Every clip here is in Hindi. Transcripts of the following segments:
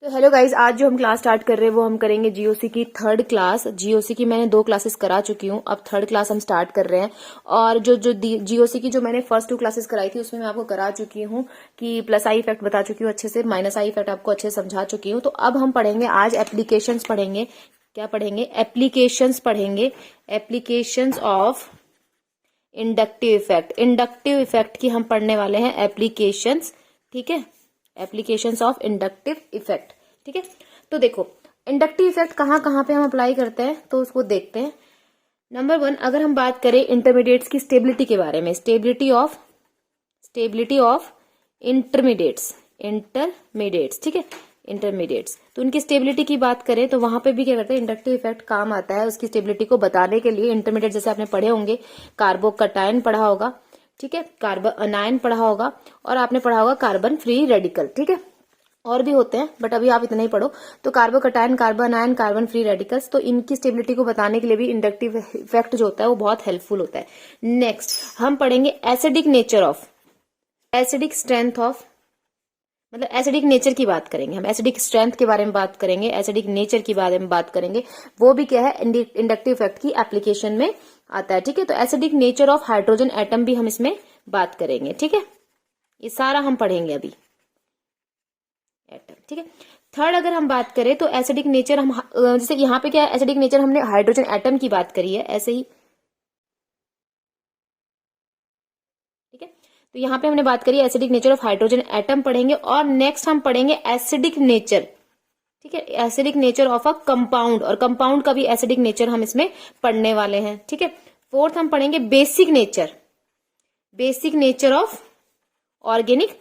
तो हेलो गाइज, आज जो हम क्लास स्टार्ट कर रहे हैं वो हम करेंगे जीओसी की थर्ड क्लास। जीओसी की मैंने 2 क्लासेस करा चुकी हूँ, अब थर्ड क्लास हम स्टार्ट कर रहे हैं। और जो जो जीओसी की जो मैंने फर्स्ट 2 क्लासेस कराई थी उसमें मैं आपको करा चुकी हूँ कि प्लस आई इफेक्ट बता चुकी हूँ अच्छे से, माइनस आई इफेक्ट आपको अच्छे से समझा चुकी हूँ। तो अब हम पढ़ेंगे आज एप्लीकेशंस पढ़ेंगे। क्या पढ़ेंगे? एप्लीकेशंस पढ़ेंगे। Applications of inductive effect. Inductive effect की हम पढ़ने वाले हैं एप्लीकेशंस। ठीक है, एप्लीकेशंस ऑफ इंडक्टिव इफेक्ट। ठीक है, तो देखो इंडक्टिव इफेक्ट कहाँ कहाँ पे हम अप्लाई करते हैं तो उसको देखते हैं। नंबर 1, अगर हम बात करें इंटरमीडिएट्स की स्टेबिलिटी के बारे में, स्टेबिलिटी ऑफ इंटरमीडिएट्स। ठीक है, इंटरमीडिएट्स, तो उनकी स्टेबिलिटी की बात करें तो वहां पे भी क्या करते हैं, इंडक्टिव इफेक्ट काम आता है उसकी स्टेबिलिटी को बताने के लिए। इंटरमीडिएट जैसे आपने पढ़े होंगे, कार्बोकटायन पढ़ा होगा, ठीक है, कार्बन अनायन पढ़ा होगा, और आपने पढ़ा होगा कार्बन फ्री रेडिकल। ठीक है, और भी होते हैं बट अभी आप इतना ही पढ़ो। तो carbocation, carbon ion, carbon free radicals, तो इनकी स्टेबिलिटी को बताने के लिए भी इंडक्टिव इफेक्ट जो होता है वो बहुत हेल्पफुल होता है। नेक्स्ट हम पढ़ेंगे acidic nature of, acidic strength of, मतलब एसिडिक नेचर की बात करेंगे हम, एसिडिक स्ट्रेंथ के बारे में बात करेंगे, एसिडिक नेचर के बारे में बात करेंगे। वो भी क्या है, इंडक्टिव इफेक्ट की एप्लीकेशन में आता है। ठीक है, तो acidic nature of hydrogen atom भी हम इसमें बात करेंगे। ठीक है, ये सारा हम पढ़ेंगे अभी एटम। ठीक है, थर्ड अगर हम बात करें तो एसिडिक नेचर, हम जैसे यहाँ पे क्या है, एसिडिक नेचर हमने हाइड्रोजन एटम की बात करी है ऐसे ही। ठीक है, तो यहाँ पे हमने बात करी acidic nature of hydrogen atom पढ़ेंगे। और नेक्स्ट हम पढ़ेंगे एसिडिक नेचर, ठीक है, acidic nature of a compound, और कंपाउंड का भी एसिडिक नेचर हम इसमें पढ़ने वाले हैं। ठीक है, फोर्थ हम पढ़ेंगे basic nature of organic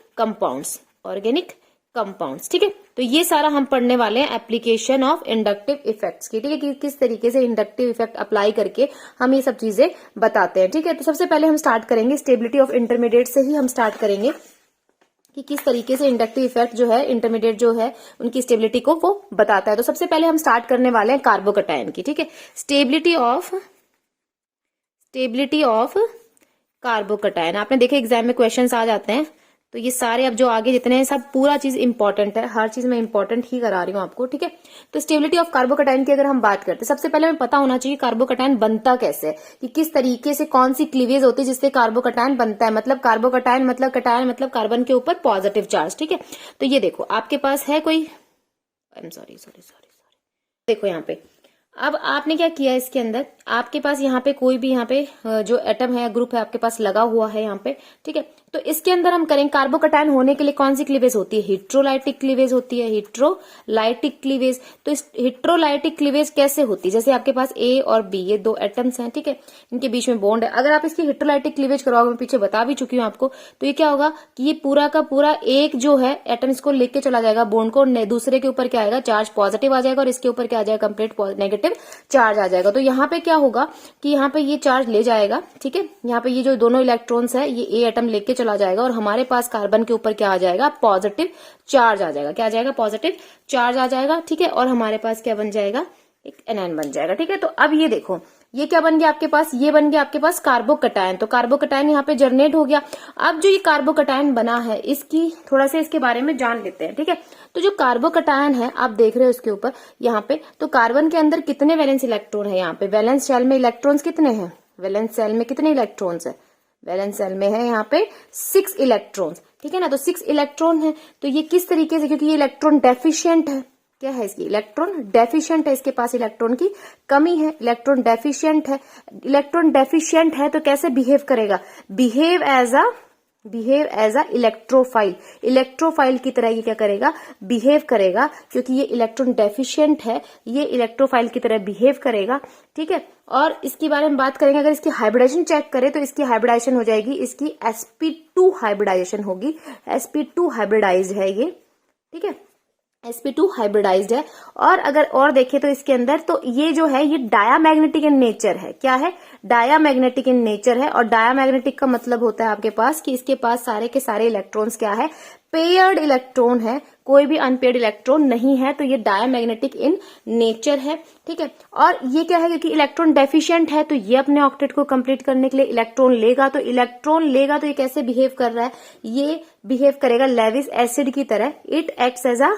compounds. ठीक है, तो ये सारा हम पढ़ने वाले हैं एप्लीकेशन ऑफ इंडक्टिव इफेक्ट्स की। ठीक है, कि किस तरीके से इंडक्टिव इफेक्ट अप्लाई करके हम ये सब चीजें बताते हैं। ठीक है, तो सबसे पहले हम स्टार्ट करेंगे स्टेबिलिटी ऑफ इंटरमीडिएट से ही हम स्टार्ट करेंगे कि किस तरीके से इंडक्टिव इफेक्ट जो है, इंटरमीडिएट जो है उनकी स्टेबिलिटी को वो बताता है। तो सबसे पहले हम स्टार्ट करने वाले हैं कार्बोकटायन की। ठीक है, स्टेबिलिटी ऑफ कार्बोकटायन, आपने देखे एग्जाम में क्वेश्चंस आ जाते हैं। तो ये सारे अब जो आगे जितने हैं सब पूरा चीज इंपॉर्टेंट है, हर चीज मैं इंपॉर्टेंट ही करा रही हूँ आपको। ठीक है, तो स्टेबिलिटी ऑफ कार्बोकटायन की अगर हम बात करते हैं, सबसे पहले हमें पता होना चाहिए कार्बोकटायन बनता कैसे है, कि किस तरीके से कौन सी क्लीवेज होती है जिससे कार्बोकटायन बनता है। मतलब कार्बोकटायन मतलब कटायन, मतलब कार्बन के ऊपर पॉजिटिव चार्ज। ठीक है, तो ये देखो आपके पास है कोई, सॉरी देखो यहाँ पे, अब आपने क्या किया, इसके अंदर आपके पास यहाँ पे कोई भी यहाँ पे जो एटम है, ग्रुप है आपके पास लगा हुआ है यहाँ पे। ठीक है, तो इसके अंदर हम करेंगे कार्बोकटायन होने के लिए कौन सी क्लीवेज होती है, हिट्रोलाइटिक क्लीवेज होती है, हिट्रोलाइटिक क्लीवेज। तो इस हिट्रोलाइटिक क्लीवेज कैसे होती है, जैसे आपके पास ए और बी, ये 2 एटम्स हैं। ठीक है, इनके बीच में बॉन्ड है, अगर आप इसकी हिट्रोलाइटिक क्लीवेज करवाओगे, मैं पीछे बता भी चुकी हूँ आपको, तो ये क्या होगा कि ये पूरा का पूरा एक जो है एटम इसको लेके चला जाएगा बॉन्ड को, दूसरे के ऊपर क्या आएगा, चार्ज पॉजिटिव आ जाएगा, और इसके ऊपर क्या आ जाएगा, कंप्लीट नेगेटिव चार्ज आ जाएगा। तो यहाँ पे क्या होगा कि यहाँ पे ये चार्ज ले जाएगा। ठीक है, यहाँ पे ये जो दोनों इलेक्ट्रॉन्स है ये ए एटम लेके चला जाएगा, और हमारे पास कार्बन के ऊपर क्या आ जाएगा, पॉजिटिव चार्ज आ जाएगा। क्या आ जाएगा, पॉजिटिव चार्ज आ जाएगा। ठीक है, और हमारे पास क्या बन जाएगा, एक एनायन बन जाएगा। ठीक है, तो अब ये देखो ये क्या बन गया आपके पास, ये बन गया आपके पास कार्बोकटायन। तो कार्बोकटायन यहाँ पे जनरेट हो गया। अब जो ये कार्बोकटायन बना है इसकी थोड़ा सा इसके बारे में जान लेते हैं। ठीक है, तो जो कार्बोकटायन है आप देख रहे हो इसके ऊपर यहाँ पे, तो कार्बन के अंदर कितने वैलेंस इलेक्ट्रॉन है, यहाँ पे वैलेंस शेल में इलेक्ट्रॉन्स कितने हैं, वैलेंस शेल में कितने इलेक्ट्रॉन्स है, वैलेंस शेल में है यहाँ पे 6 इलेक्ट्रॉन्स। ठीक है ना, तो 6 इलेक्ट्रॉन है। तो ये किस तरीके से, क्योंकि ये इलेक्ट्रॉन डेफिशिएंट है, क्या है इसकी, इलेक्ट्रॉन डेफिशिएंट है, इसके पास इलेक्ट्रॉन की कमी है, इलेक्ट्रॉन डेफिशिएंट है। तो कैसे बिहेव करेगा, बिहेव एज अ इलेक्ट्रोफाइल की तरह ये क्या करेगा, बिहेव करेगा, क्योंकि ये इलेक्ट्रॉन डेफिशिएंट है, ये इलेक्ट्रोफाइल की तरह बिहेव करेगा। ठीक है, और इसके बारे में बात करेंगे, अगर इसकी हाइब्रिडाइजेशन चेक करें तो इसकी हाइब्रिडाइजेशन हो जाएगी, इसकी sp2 हाइब्रिडाइजेशन होगी, sp2 हाइब्रिडाइज्ड है ये। ठीक है, sp2 हाइब्रिडाइज्ड है। और अगर और देखें तो इसके अंदर, तो ये जो है ये डायामैग्नेटिक इन नेचर है। क्या है, डायामैग्नेटिक इन नेचर है। और डायामैग्नेटिक का मतलब होता है आपके पास कि इसके पास सारे के सारे इलेक्ट्रॉन्स क्या है, पेयर्ड इलेक्ट्रॉन है, कोई भी अनपेयर्ड इलेक्ट्रॉन नहीं है। तो ये डायामैग्नेटिक इन नेचर है। ठीक है, और ये क्या है, क्योंकि इलेक्ट्रॉन डेफिशिएंट है तो ये अपने ऑक्टेट को कंप्लीट करने के लिए इलेक्ट्रॉन लेगा। तो ये कैसे बिहेव कर रहा है, ये बिहेव करेगा लेविस एसिड की तरह। इट एक्ट्स एज अ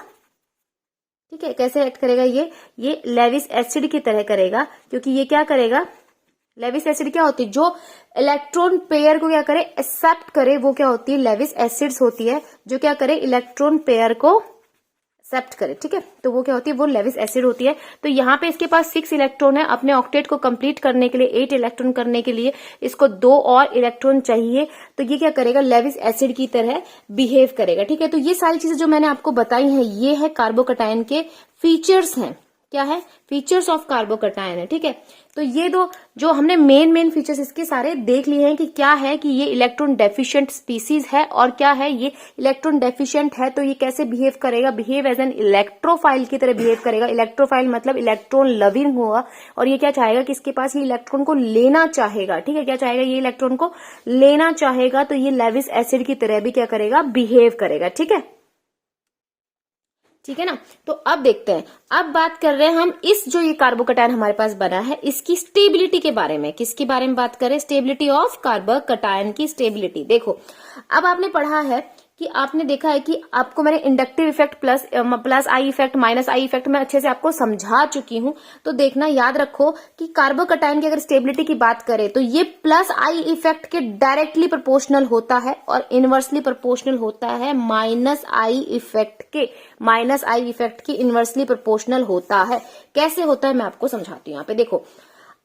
ठीक है, कैसे एक्ट करेगा ये लेविस एसिड की तरह करेगा, क्योंकि ये क्या करेगा, लेविस एसिड क्या होती है, जो इलेक्ट्रॉन पेयर को क्या करे, एक्सेप्ट करे, वो क्या होती है, लेविस एसिड्स होती है, जो क्या करे, इलेक्ट्रॉन पेयर को एक्सेप्ट करे। ठीक है, तो वो क्या होती है, वो लेविस एसिड होती है। तो यहाँ पे इसके पास 6 इलेक्ट्रॉन है, अपने ऑक्टेट को कंप्लीट करने के लिए 8 इलेक्ट्रॉन करने के लिए इसको 2 और इलेक्ट्रॉन चाहिए। तो ये क्या करेगा, लेविस एसिड की तरह बिहेव करेगा। ठीक है, तो ये सारी चीजें जो मैंने आपको बताई हैं, ये है कार्बोकटायन के फीचर्स हैं। क्या है, फीचर्स ऑफ कार्बोकटायन है। ठीक है, तो ये दो जो हमने मेन फीचर्स इसके सारे देख लिए हैं कि क्या है, कि ये इलेक्ट्रॉन डेफिशिएंट स्पीसीज है, और क्या है, ये इलेक्ट्रॉन डेफिशिएंट है तो ये कैसे बिहेव करेगा, बिहेव एज एन इलेक्ट्रोफाइल की तरह बिहेव करेगा। इलेक्ट्रोफाइल मतलब इलेक्ट्रॉन लविंग होगा, और ये क्या चाहेगा कि इसके पास ये इलेक्ट्रॉन को लेना चाहेगा। ठीक है, क्या चाहेगा, ये इलेक्ट्रॉन को लेना चाहेगा, तो ये लेविस एसिड की तरह भी क्या करेगा, बिहेव करेगा। ठीक है, ठीक है ना। तो अब देखते हैं, अब बात कर रहे हैं हम इस जो ये कार्बोकटायन हमारे पास बना है, इसकी स्टेबिलिटी के बारे में। किसके बारे में बात करें, स्टेबिलिटी ऑफ कार्बोकटायन की स्टेबिलिटी। देखो, अब आपने पढ़ा है कि आपने देखा है कि आपको मैंने inductive effect plus I effect minus I effect मैं अच्छे से आपको समझा चुकी हूं। तो देखना, याद रखो कि कार्बोकटायन की अगर स्टेबिलिटी की बात करें तो ये प्लस आई इफेक्ट के डायरेक्टली प्रोपोर्शनल होता है, और इनवर्सली प्रोपोर्शनल होता है माइनस आई इफेक्ट के। माइनस आई इफेक्ट की इनवर्सली प्रोपोर्शनल होता है। कैसे होता है मैं आपको समझाती हूँ। यहाँ पे देखो,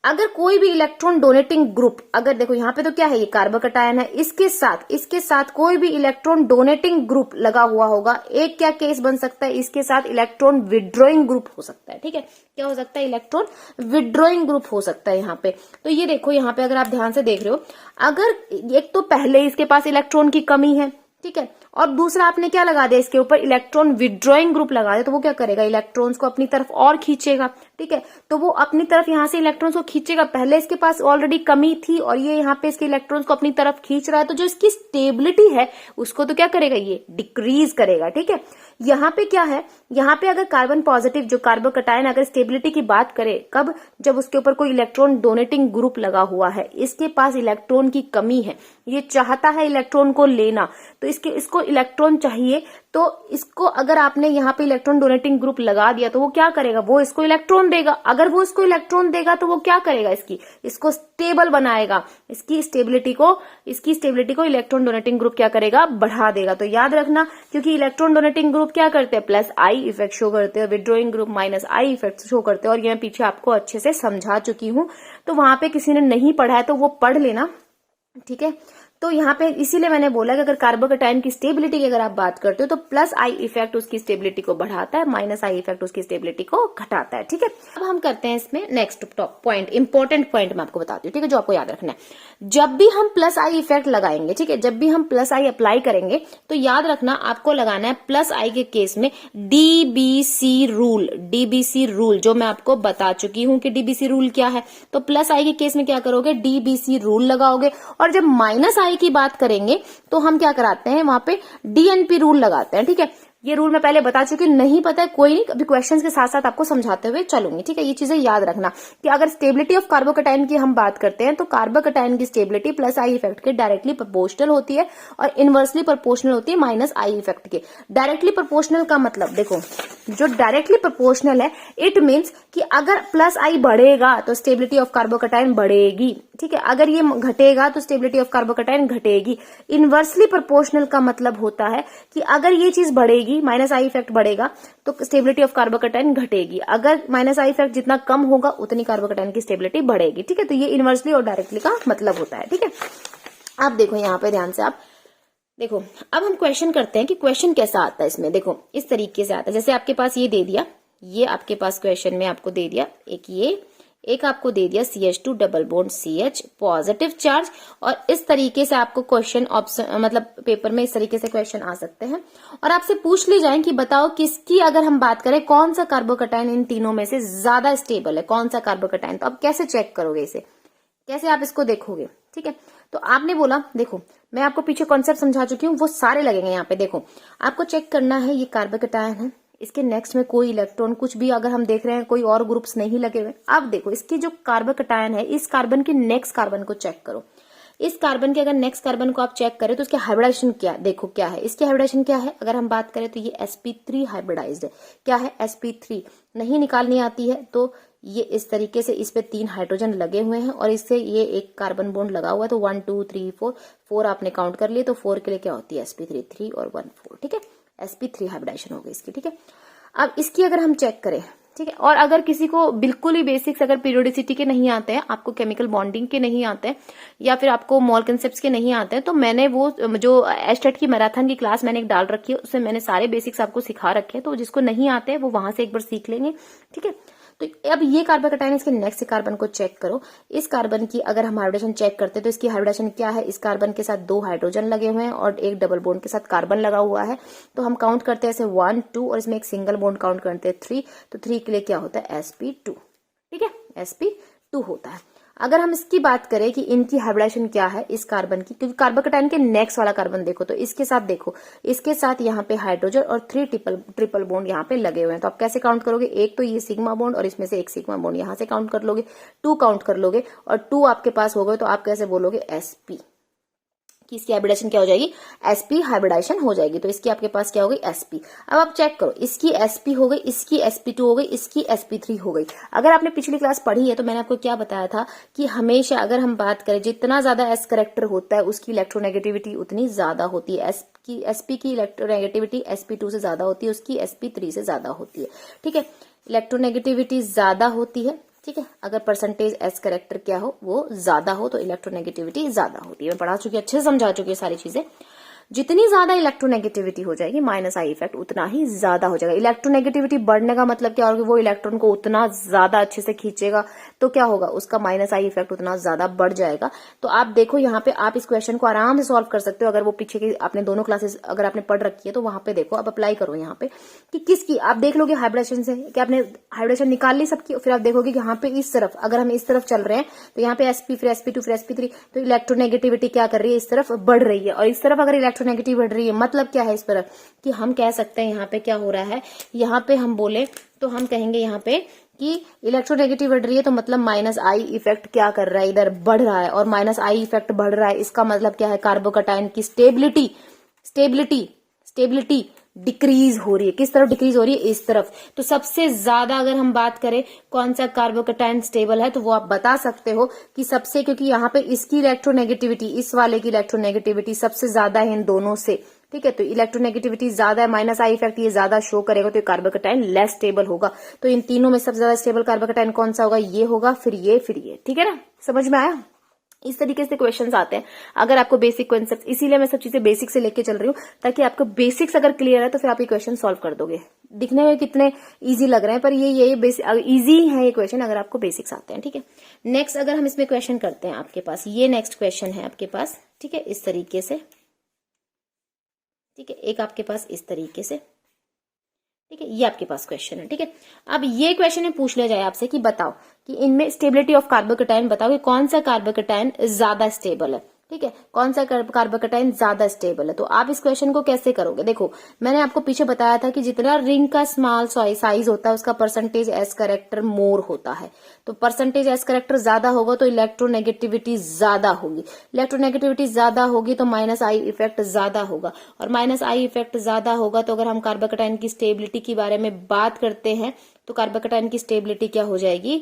अगर कोई भी इलेक्ट्रॉन डोनेटिंग ग्रुप, अगर देखो यहाँ पे तो क्या है, ये कार्बोकटायन है, इसके साथ कोई भी इलेक्ट्रॉन डोनेटिंग ग्रुप लगा हुआ होगा, एक क्या केस बन सकता है, इसके साथ इलेक्ट्रॉन विड्रॉइंग ग्रुप हो सकता है। ठीक है, क्या हो सकता है, इलेक्ट्रॉन विड्रॉइंग ग्रुप हो सकता है यहाँ पे। तो ये देखो, यहाँ पे अगर आप ध्यान से देख रहे हो, अगर एक तो पहले इसके पास इलेक्ट्रॉन की कमी है, ठीक है, और दूसरा आपने क्या लगा दिया, इसके ऊपर इलेक्ट्रॉन विड्रॉइंग ग्रुप लगा दिया, तो वो क्या करेगा, इलेक्ट्रॉन्स को अपनी तरफ और खींचेगा। ठीक है, तो वो अपनी तरफ यहां से इलेक्ट्रॉन्स को खींचेगा। पहले इसके पास ऑलरेडी कमी थी, और ये यहाँ पे इसके इलेक्ट्रॉन्स को अपनी तरफ खींच रहा है, तो जो इसकी स्टेबिलिटी है उसको तो क्या करेगा, ये डिक्रीज करेगा। ठीक है, यहाँ पे क्या है, यहाँ पे अगर कार्बन पॉजिटिव जो कार्बोकटायन अगर स्टेबिलिटी की बात करे, कब, जब उसके ऊपर कोई इलेक्ट्रॉन डोनेटिंग ग्रुप लगा हुआ है, इसके पास इलेक्ट्रॉन की कमी है, ये चाहता है इलेक्ट्रॉन को लेना, तो इसको इलेक्ट्रॉन चाहिए, तो इसको अगर आपने यहाँ पे इलेक्ट्रॉन डोनेटिंग ग्रुप लगा दिया, तो वो क्या करेगा, वो इसको इलेक्ट्रॉन देगा। अगर वो इसको इलेक्ट्रॉन देगा तो वो क्या करेगा, इसको स्टेबल बनाएगा, इसकी स्टेबिलिटी को इलेक्ट्रॉन डोनेटिंग ग्रुप क्या करेगा, बढ़ा देगा। तो याद रखना, क्योंकि इलेक्ट्रॉन डोनेटिंग ग्रुप क्या करते हैं, प्लस आई इफेक्ट शो करते हैं, withdrawing group minus I effect show करते हैं, और ये मैं पीछे आपको अच्छे से समझा चुकी हूं। तो वहां पे किसी ने नहीं पढ़ा है तो वो पढ़ लेना। ठीक है, तो यहाँ पे इसीलिए मैंने बोला कि अगर कार्बोकटायन की स्टेबिलिटी की अगर आप बात करते हो तो प्लस आई इफेक्ट उसकी स्टेबिलिटी को बढ़ाता है, माइनस आई इफेक्ट उसकी स्टेबिलिटी को घटाता है। ठीक है, अब हम करते हैं इसमें next top point, important point मैं आपको बताती हूँ। ठीक है, जो आपको याद रखना है, जब भी हम प्लस आई इफेक्ट लगाएंगे, ठीक है, जब भी हम प्लस आई अप्लाई करेंगे तो याद रखना आपको लगाना है प्लस आई के केस में डीबीसी रूल, जो मैं आपको बता चुकी हूँ कि डीबीसी रूल क्या है। तो प्लस आई के केस में क्या करोगे, डीबीसी रूल लगाओगे, और जब माइनस आई की बात करेंगे तो हम क्या कराते हैं, वहां पे डीएनपी रूल लगाते हैं। ठीक है, ये रूल मैं पहले बता चुकी, नहीं पता है कोई नहीं, अभी क्वेश्चंस के साथ साथ आपको समझाते हुए चलूंगी। ठीक है, ये चीजें याद रखना कि अगर स्टेबिलिटी ऑफ कार्बोकटायन की हम बात करते हैं तो कार्बोकटायन की स्टेबिलिटी प्लस आई इफेक्ट के डायरेक्टली प्रोपोर्शनल होती है, और इनवर्सली प्रोपोर्शनल होती है माइनस आई इफेक्ट के। डायरेक्टली प्रोपोर्शनल का मतलब देखो, जो डायरेक्टली प्रोपोर्शनल है, इट मीन्स कि अगर प्लस आई बढ़ेगा तो स्टेबिलिटी ऑफ कार्बोकटायन बढ़ेगी। ठीक है, अगर ये घटेगा तो स्टेबिलिटी ऑफ कार्बोकटायन घटेगी। इनवर्सली प्रोपोर्शनल का मतलब होता है कि अगर ये चीज बढ़ेगी, माइनस आई इफेक्ट बढ़ेगा, तो स्टेबिलिटी ऑफ कार्बोकटायन घटेगी। अगर माइनस आई इफेक्ट जितना कम होगा उतनी कार्बोकटायन की स्टेबिलिटी बढ़ेगी। ठीक है, तो ये इनवर्सली और डायरेक्टली का मतलब होता है। ठीक है, अब देखो यहाँ पे ध्यान से आप देखो, अब हम क्वेश्चन करते हैं कि क्वेश्चन कैसा आता है इसमें। देखो, इस तरीके से आता है, जैसे आपके पास ये दे दिया, ये आपके पास क्वेश्चन में आपको दे दिया, एक आपको दे दिया CH2 double bond CH positive charge, और इस तरीके से आपको क्वेश्चन ऑप्शन मतलब पेपर में इस तरीके से क्वेश्चन आ सकते हैं, और आपसे पूछ ली जाए कि बताओ किसकी अगर हम बात करें कौन सा कार्बोकटायन इन तीनों में से ज्यादा स्टेबल है, कौन सा कार्बोकटायन। तो अब कैसे चेक करोगे इसे, कैसे आप इसको देखोगे। ठीक है, तो आपने बोला, देखो मैं आपको पीछे कॉन्सेप्ट समझा चुकी हूँ, वो सारे लगेंगे यहाँ पे। देखो, आपको चेक करना है, ये कार्बोकटायन है, इसके नेक्स्ट में कोई इलेक्ट्रॉन कुछ भी अगर हम देख रहे हैं कोई और ग्रुप्स नहीं लगे हुए। अब देखो, इसकी जो कार्बोकटायन है, इस कार्बन के नेक्स्ट कार्बन को चेक करो, इस कार्बन के अगर नेक्स्ट कार्बन को आप चेक करें तो इसके हाइब्रिडाइजेशन क्या, देखो क्या है इसकी हाइब्रिडाइजेशन क्या है। अगर हम बात करें तो ये sp3 हाइब्रिडाइज्ड है। क्या है, sp3 नहीं निकालनी आती है तो ये इस तरीके से इस पे 3 हाइड्रोजन लगे हुए हैं और इससे ये एक कार्बन बॉन्ड लगा हुआ है। तो 1 2 3 4 आपने काउंट कर लिए तो 4 के लिए क्या होती है sp3 3 और 1 4, ठीक है, sp3 हाइब्रिडाइजेशन हो गई इसकी, ठीक है। अब इसकी अगर हम चेक करें, ठीक है, और अगर किसी को बिल्कुल ही बेसिक्स अगर पीरियोडिसिटी के नहीं आते हैं, आपको केमिकल बॉन्डिंग के नहीं आते हैं या फिर आपको मॉल कंसेप्ट्स के नहीं आते हैं, तो मैंने वो जो एस्टेट की मैराथन की क्लास मैंने एक डाल रखी है उसमें मैंने सारे बेसिक्स आपको सिखा रखे हैं। तो जिसको नहीं आते हैं वो वहां से एक बार सीख लेंगे, ठीक है। तो अब ये कार्बोकैटायन, इसके नेक्स्ट कार्बन को चेक करो। इस कार्बन की अगर हम हाइब्रिडेशन चेक करते हैं तो इसकी हाइब्रिडेशन क्या है, इस कार्बन के साथ 2 हाइड्रोजन लगे हुए हैं और एक डबल बॉन्ड के साथ कार्बन लगा हुआ है। तो हम काउंट करते हैं ऐसे 1 2 और इसमें एक सिंगल बॉन्ड काउंट करते हैं 3। तो 3 के लिए क्या होता है sp2, ठीक है, sp2 होता है। अगर हम इसकी बात करें कि इनकी हाइब्रिडेशन क्या है इस कार्बन की, क्योंकि कार्बोकैटायन के नेक्स्ट वाला कार्बन देखो तो इसके साथ देखो, इसके साथ यहाँ पे हाइड्रोजन और 3 ट्रिपल बॉन्ड यहाँ पे लगे हुए हैं। तो आप कैसे काउंट करोगे, एक तो ये सिग्मा बॉन्ड और इसमें से एक सिग्मा बॉन्ड यहाँ से काउंट कर लोगे, 2 काउंट कर लोगे और 2 आपके पास हो गए तो आप कैसे बोलोगे sp कि इसकी हाइब्रिडेशन क्या हो जाएगी, sp हाइब्रिडेशन हो जाएगी। तो इसकी आपके पास क्या हो गई sp। अब आप चेक करो, इसकी sp हो गई, इसकी sp2 हो गई, इसकी sp3 हो गई। अगर आपने पिछली क्लास पढ़ी है तो मैंने आपको क्या बताया था कि हमेशा अगर हम बात करें जितना ज्यादा s करेक्टर होता है उसकी इलेक्ट्रोनेगेटिविटी उतनी ज्यादा होती है। sp की इलेक्ट्रोनेगेटिविटी sp2 से ज्यादा होती है, उसकी sp3 से ज्यादा होती है, ठीक है। इलेक्ट्रोनेगेटिविटी ज्यादा होती है, ठीक है। अगर परसेंटेज एस करेक्टर क्या हो वो ज्यादा हो तो इलेक्ट्रोनेगेटिविटी ज्यादा होती है। मैं पढ़ा चुकी, अच्छे से समझा चुकी है सारी चीजें। जितनी ज्यादा इलेक्ट्रोनेगेटिविटी हो जाएगी माइनस आई इफेक्ट उतना ही ज्यादा हो जाएगा। इलेक्ट्रोनेगेटिविटी बढ़ने का मतलब क्या होगा, वो इलेक्ट्रॉन को उतना ज्यादा अच्छे से खींचेगा तो क्या होगा, उसका माइनस आई इफेक्ट उतना ज्यादा बढ़ जाएगा। तो आप देखो यहाँ पे आप इस क्वेश्चन को आराम से सॉल्व कर सकते हो। अगर वो पीछे की आपने दोनों क्लासेस अगर आपने पढ़ रखी है तो वहां पे देखो, आप अप्लाई करो यहाँ पे कि किसकी, आप देख लोगे हाइब्रिडेशन से कि आपने हाइब्रिडेशन निकाल ली सबकी, फिर आप देखोगे कि यहाँ पे इस तरफ अगर हम इस तरफ चल रहे हैं तो यहाँ पे sp फिर sp2 फिर sp3, तो इलेक्ट्रोनेगेटिविटी क्या कर रही है, इस तरफ बढ़ रही है। और इस तरफ अगर इलेक्ट्रोनेगेटिव बढ़ रही है मतलब क्या है इस तरफ कि हम कह सकते हैं यहाँ पे क्या हो रहा है, यहाँ पे हम बोले तो हम कहेंगे यहाँ पे कि इलेक्ट्रोनेगेटिव बढ़ रही है तो मतलब माइनस आई इफेक्ट क्या कर रहा है, इधर बढ़ रहा है। और माइनस आई इफेक्ट बढ़ रहा है इसका मतलब क्या है, कार्बोकैटायन की स्टेबिलिटी डिक्रीज हो रही है। किस तरफ डिक्रीज हो रही है, इस तरफ। तो सबसे ज्यादा अगर हम बात करें कौन सा कार्बोकैटायन स्टेबल है तो वो आप बता सकते हो कि सबसे, क्योंकि यहाँ पे इसकी इलेक्ट्रोनेगेटिविटी, इस वाले की इलेक्ट्रोनेगेटिविटी सबसे ज्यादा है इन दोनों से, ठीक है। तो इलेक्ट्रोनेगेटिविटी ज्यादा है, माइनस आई इफेक्ट ये ज्यादा शो करेगा तो कार्बोकैटायन लेस स्टेबल होगा। तो इन तीनों में सबसे ज्यादा स्टेबल कार्बोकैटायन कौन सा होगा, ये होगा, फिर ये, ठीक है ना, समझ में आया। इस तरीके से क्वेश्चंस आते हैं अगर आपको बेसिक कॉन्सेप्ट, इसीलिए मैं सब चीजें बेसिक से लेके चल रही हूँ ताकि आपको बेसिक्स अगर क्लियर है तो फिर आप ये क्वेश्चन सॉल्व कर दोगे। दिखने में कितने इजी लग रहे हैं पर ये बेसिक इजी है ये क्वेश्चन अगर आपको बेसिक्स आते हैं, ठीक है। नेक्स्ट अगर हम इसमें क्वेश्चन करते हैं, आपके पास ये नेक्स्ट क्वेश्चन है आपके पास, ठीक है, इस तरीके से, ठीक है, एक आपके पास इस तरीके से, ठीक है, ये आपके पास क्वेश्चन है, ठीक है। अब ये क्वेश्चन में पूछ लिया जाए आपसे कि बताओ कि इनमें स्टेबिलिटी ऑफ कार्बोकैटायन बताओ कि कौन सा कार्बोकैटायन ज्यादा स्टेबल है, ठीक है, कौन सा कार्बोकैटायन ज्यादा स्टेबल है। तो आप इस क्वेश्चन को कैसे करोगे, देखो मैंने आपको पीछे बताया था कि जितना रिंग का स्मॉल साइज होता है उसका परसेंटेज एस करेक्टर मोर होता है। तो परसेंटेज एस करेक्टर ज्यादा होगा तो इलेक्ट्रोनेगेटिविटी ज्यादा होगी, इलेक्ट्रोनेगेटिविटी ज्यादा होगी तो माइनस आई इफेक्ट ज्यादा होगा, और माइनस आई इफेक्ट ज्यादा होगा तो अगर हम कार्बोकैटायन की स्टेबिलिटी के बारे में बात करते हैं तो कार्बोकैटायन की स्टेबिलिटी क्या हो जाएगी,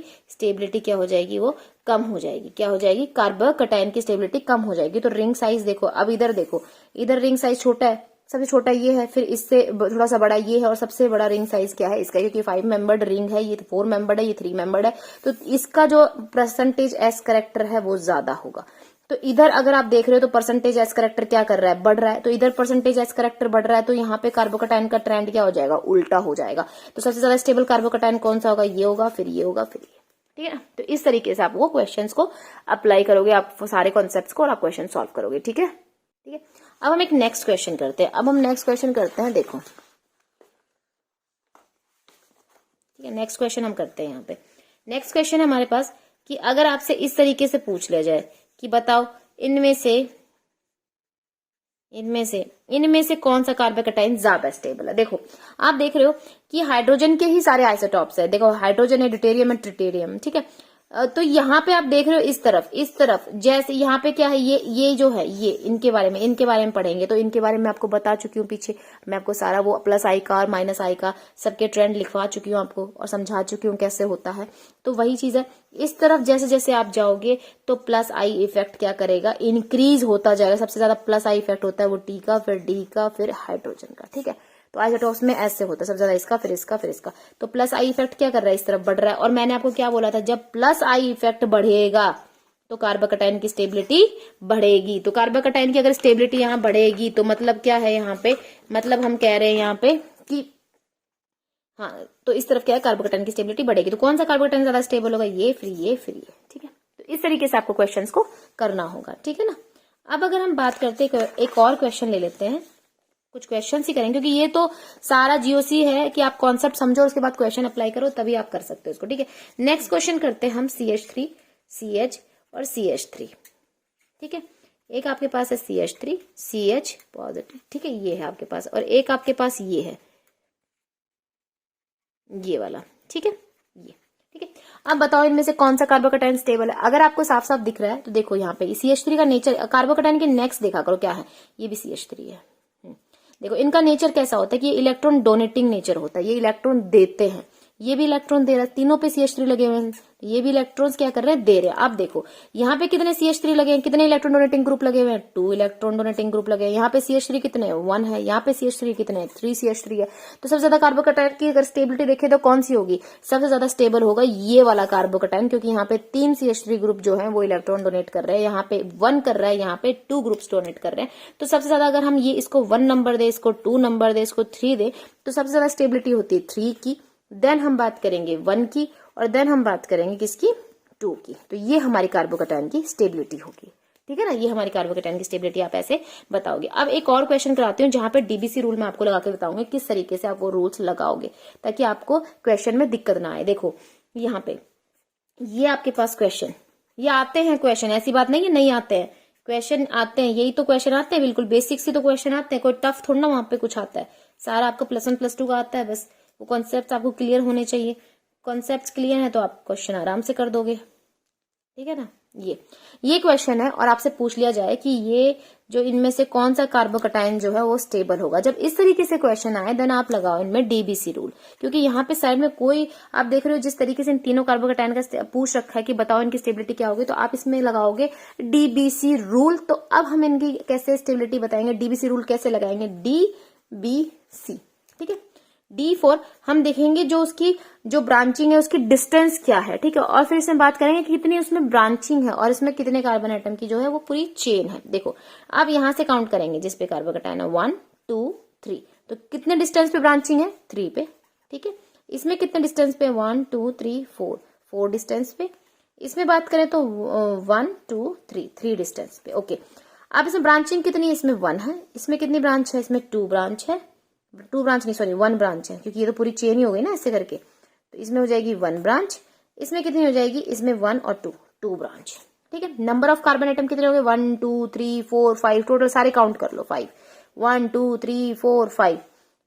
वो कम हो जाएगी। क्या हो जाएगी, कार्बोकैटायन की स्टेबिलिटी कम हो जाएगी। तो रिंग साइज देखो, अब इधर देखो, इधर रिंग साइज छोटा है, सबसे छोटा ये है, फिर इससे थोड़ा सा बड़ा ये है, और सबसे बड़ा रिंग साइज क्या है इसका, क्योंकि 5 मेंबर्ड रिंग है, ये 4 मेंबर्ड है, ये 3 मेंबर्ड है, तो इसका जो परसेंटेज एस करेक्टर है वो ज्यादा होगा। तो इधर अगर आप देख रहे हो तो परसेंटेज एस करेक्टर क्या कर रहा है, बढ़ रहा है, तो इधर परसेंटेज एस करेक्टर बढ़ रहा है तो यहाँ पे कार्बोकैटायन का ट्रेंड क्या हो जाएगा, उल्टा हो जाएगा। तो सबसे ज्यादा स्टेबल कार्बोकैटायन कौन सा होगा, ये होगा, फिर ये होगा, फिर ये, ठीक है ना। तो इस तरीके से आप वो क्वेश्चंस को अप्लाई करोगे, आप सारे कॉन्सेप्ट्स को, और आप क्वेश्चन सॉल्व करोगे, ठीक है। अब हम एक नेक्स्ट क्वेश्चन करते हैं, देखो, ठीक है, नेक्स्ट क्वेश्चन हम करते हैं यहाँ पे। नेक्स्ट क्वेश्चन है हमारे पास कि अगर आपसे इस तरीके से पूछ लिया जाए कि बताओ इनमें से कौन सा कार्बोकैटायन ज्यादा स्टेबल है। देखो आप देख रहे हो कि हाइड्रोजन के ही सारे आइसोटॉप्स है, देखो हाइड्रोजन है, ड्यूटेरियम है, ट्रिटेरियम, ठीक है, तो यहाँ पे आप देख रहे हो इस तरफ जैसे यहाँ पे क्या है, ये जो है ये इनके बारे में पढ़ेंगे। तो इनके बारे में आपको बता चुकी हूँ पीछे, मैं आपको सारा वो प्लस आई का और माइनस आई का सबके ट्रेंड लिखवा चुकी हूँ आपको और समझा चुकी हूँ कैसे होता है। तो वही चीज है, इस तरफ जैसे जैसे आप जाओगे तो प्लस आई इफेक्ट क्या करेगा, इंक्रीज होता जाएगा। सबसे ज्यादा प्लस आई इफेक्ट होता है वो टी का, फिर डी का, फिर हाइड्रोजन का, ठीक है। तो आइसोटॉप्स में ऐसे होता है, सबसे ज्यादा इसका, फिर इसका, फिर इसका। तो प्लस आई इफेक्ट क्या कर रहा है, इस तरफ बढ़ रहा है। और मैंने आपको क्या बोला था, जब प्लस आई इफेक्ट बढ़ेगा तो कार्बोकैटायन की स्टेबिलिटी बढ़ेगी। तो कार्बोकैटायन की अगर स्टेबिलिटी यहाँ बढ़ेगी तो मतलब क्या है यहाँ पे, मतलब हम कह रहे हैं यहाँ पे कि हाँ, तो इस तरफ क्या है, कार्बोकैटायन की स्टेबिलिटी बढ़ेगी। तो कौन सा कार्बोकैटायन ज्यादा स्टेबल होगा, ये फिर ये फिर ये, ठीक है। तो इस तरीके से आपको क्वेश्चंस को करना होगा, ठीक है ना। अब अगर हम बात करते एक और क्वेश्चन ले लेते हैं, कुछ क्वेश्चन ही करेंगे क्योंकि ये तो सारा जीओसी है कि आप कॉन्सेप्ट समझो और उसके बाद क्वेश्चन अप्लाई करो तभी आप कर सकते हो इसको, ठीक है। नेक्स्ट क्वेश्चन करते हैं हम CH3, CH और CH3, ठीक है। एक आपके पास है CH3, CH पॉजिटिव, ठीक है, ये है आपके पास, और एक आपके पास ये है, ये वाला, ठीक है, ये, ठीक है। अब बताओ इनमें से कौन सा कार्बोकैटायन स्टेबल है। अगर आपको साफ साफ दिख रहा है तो देखो यहाँ पे CH3 का नेचर, कार्बोकैटायन के नेक्स्ट देखा करो क्या है, ये भी CH3 है। देखो इनका नेचर कैसा होता है कि ये इलेक्ट्रॉन डोनेटिंग नेचर होता है, ये इलेक्ट्रॉन देते हैं, ये भी इलेक्ट्रॉन दे रहा है, तीनों पे CH3 लगे हुए हैं, ये भी इलेक्ट्रॉन्स क्या कर रहे हैं, दे रहे हैं। आप देखो यहाँ पे कितने CH3 लगे हैं, कितने इलेक्ट्रॉन डोनेटिंग ग्रुप लगे हुए हैं, 2 इलेक्ट्रॉन डोनेटिंग ग्रुप लगे हैं। यहाँ पे CH3 कितने हैं, 1 है, यहाँ पे CH3 कितने हैं, 3 CH3 है। तो सबसे ज्यादा कार्बोकैटायन की अगर स्टेबिलिटी देखें तो कौन सी होगी, सबसे ज्यादा स्टेबल होगा ये वाला कार्बोकैटायन, क्योंकि यहाँ पे 3 CH3 ग्रुप जो है वो इलेक्ट्रॉन डोनेट कर रहे हैं, यहाँ पे 1 कर रहा है, यहाँ पे 2 ग्रुप्स डोनेट कर रहे हैं। तो सबसे ज्यादा अगर हम ये इसको 1 नंबर दे, इसको 2 नंबर दे, इसको 3 दे, तो सबसे ज्यादा स्टेबिलिटी होती है 3 की, देन हम बात करेंगे 1 की, और देन हम बात करेंगे किसकी, 2 की। तो ये हमारी कार्बोकैटायन की स्टेबिलिटी होगी, ठीक है ना। ये हमारी कार्बोकैटायन की स्टेबिलिटी आप ऐसे बताओगे। अब एक और क्वेश्चन कराती हूँ जहां पे DBC रूल मैं आपको लगा के बताऊंगी किस तरीके से आप वो रूल्स लगाओगे ताकि आपको क्वेश्चन में दिक्कत ना आए। देखो यहाँ पे ये आपके पास क्वेश्चन, ये आते हैं क्वेश्चन, ऐसी बात नहीं है नहीं आते हैं, क्वेश्चन आते हैं, यही तो क्वेश्चन आते हैं, बिल्कुल बेसिक से तो क्वेश्चन आते हैं, कोई टफ थोड़ा ना वहां पे कुछ आता है, सारा आपको +1 +2 का आता है, बस वो कॉन्सेप्ट आपको क्लियर होने चाहिए। कॉन्सेप्ट क्लियर है तो आप क्वेश्चन आराम से कर दोगे, ठीक है ना। ये क्वेश्चन है और आपसे पूछ लिया जाए कि ये जो इनमें से कौन सा कार्बोकैटायन जो है वो स्टेबल होगा। जब इस तरीके से क्वेश्चन आए देन आप लगाओ इनमें DBC रूल, क्योंकि यहाँ पे साइड में कोई आप देख रहे हो जिस तरीके से इन तीनों कार्बोकैटायन का पूछ रखा है कि बताओ इनकी स्टेबिलिटी क्या होगी, तो आप इसमें लगाओगे DBC रूल। तो अब हम इनकी कैसे स्टेबिलिटी बताएंगे, DBC रूल कैसे लगाएंगे, DBC, ठीक है। D4 हम देखेंगे जो उसकी जो ब्रांचिंग है उसकी डिस्टेंस क्या है, ठीक है, और फिर इसमें बात करेंगे कि कितनी उसमें ब्रांचिंग है और इसमें कितने कार्बन एटम की जो है वो पूरी चेन है। देखो अब यहां से काउंट करेंगे जिस पे कार्बोकैटायन है 1 2 3, तो कितने डिस्टेंस पे ब्रांचिंग है, 3 पे, ठीक है। इसमें कितने डिस्टेंस पे, 1 2 3 4 डिस्टेंस पे। इसमें बात करें तो 1 2 3 डिस्टेंस पे, ओके। अब इसमें ब्रांचिंग कितनी है, इसमें 1 है, इसमें कितनी ब्रांच है, इसमें 2 ब्रांच है, 2 ब्रांच नहीं सॉरी 1 ब्रांच है, क्योंकि ये तो पूरी चेन ही हो गई ना ऐसे करके। तो इसमें हो जाएगी 1 ब्रांच, इसमें कितनी हो जाएगी, इसमें 1 और 2 ब्रांच, ठीक है। नंबर ऑफ कार्बन एटम कितने हो गए, 1 2 3 4 5, टोटल सारे काउंट कर लो, 5 1 2 3 4 5।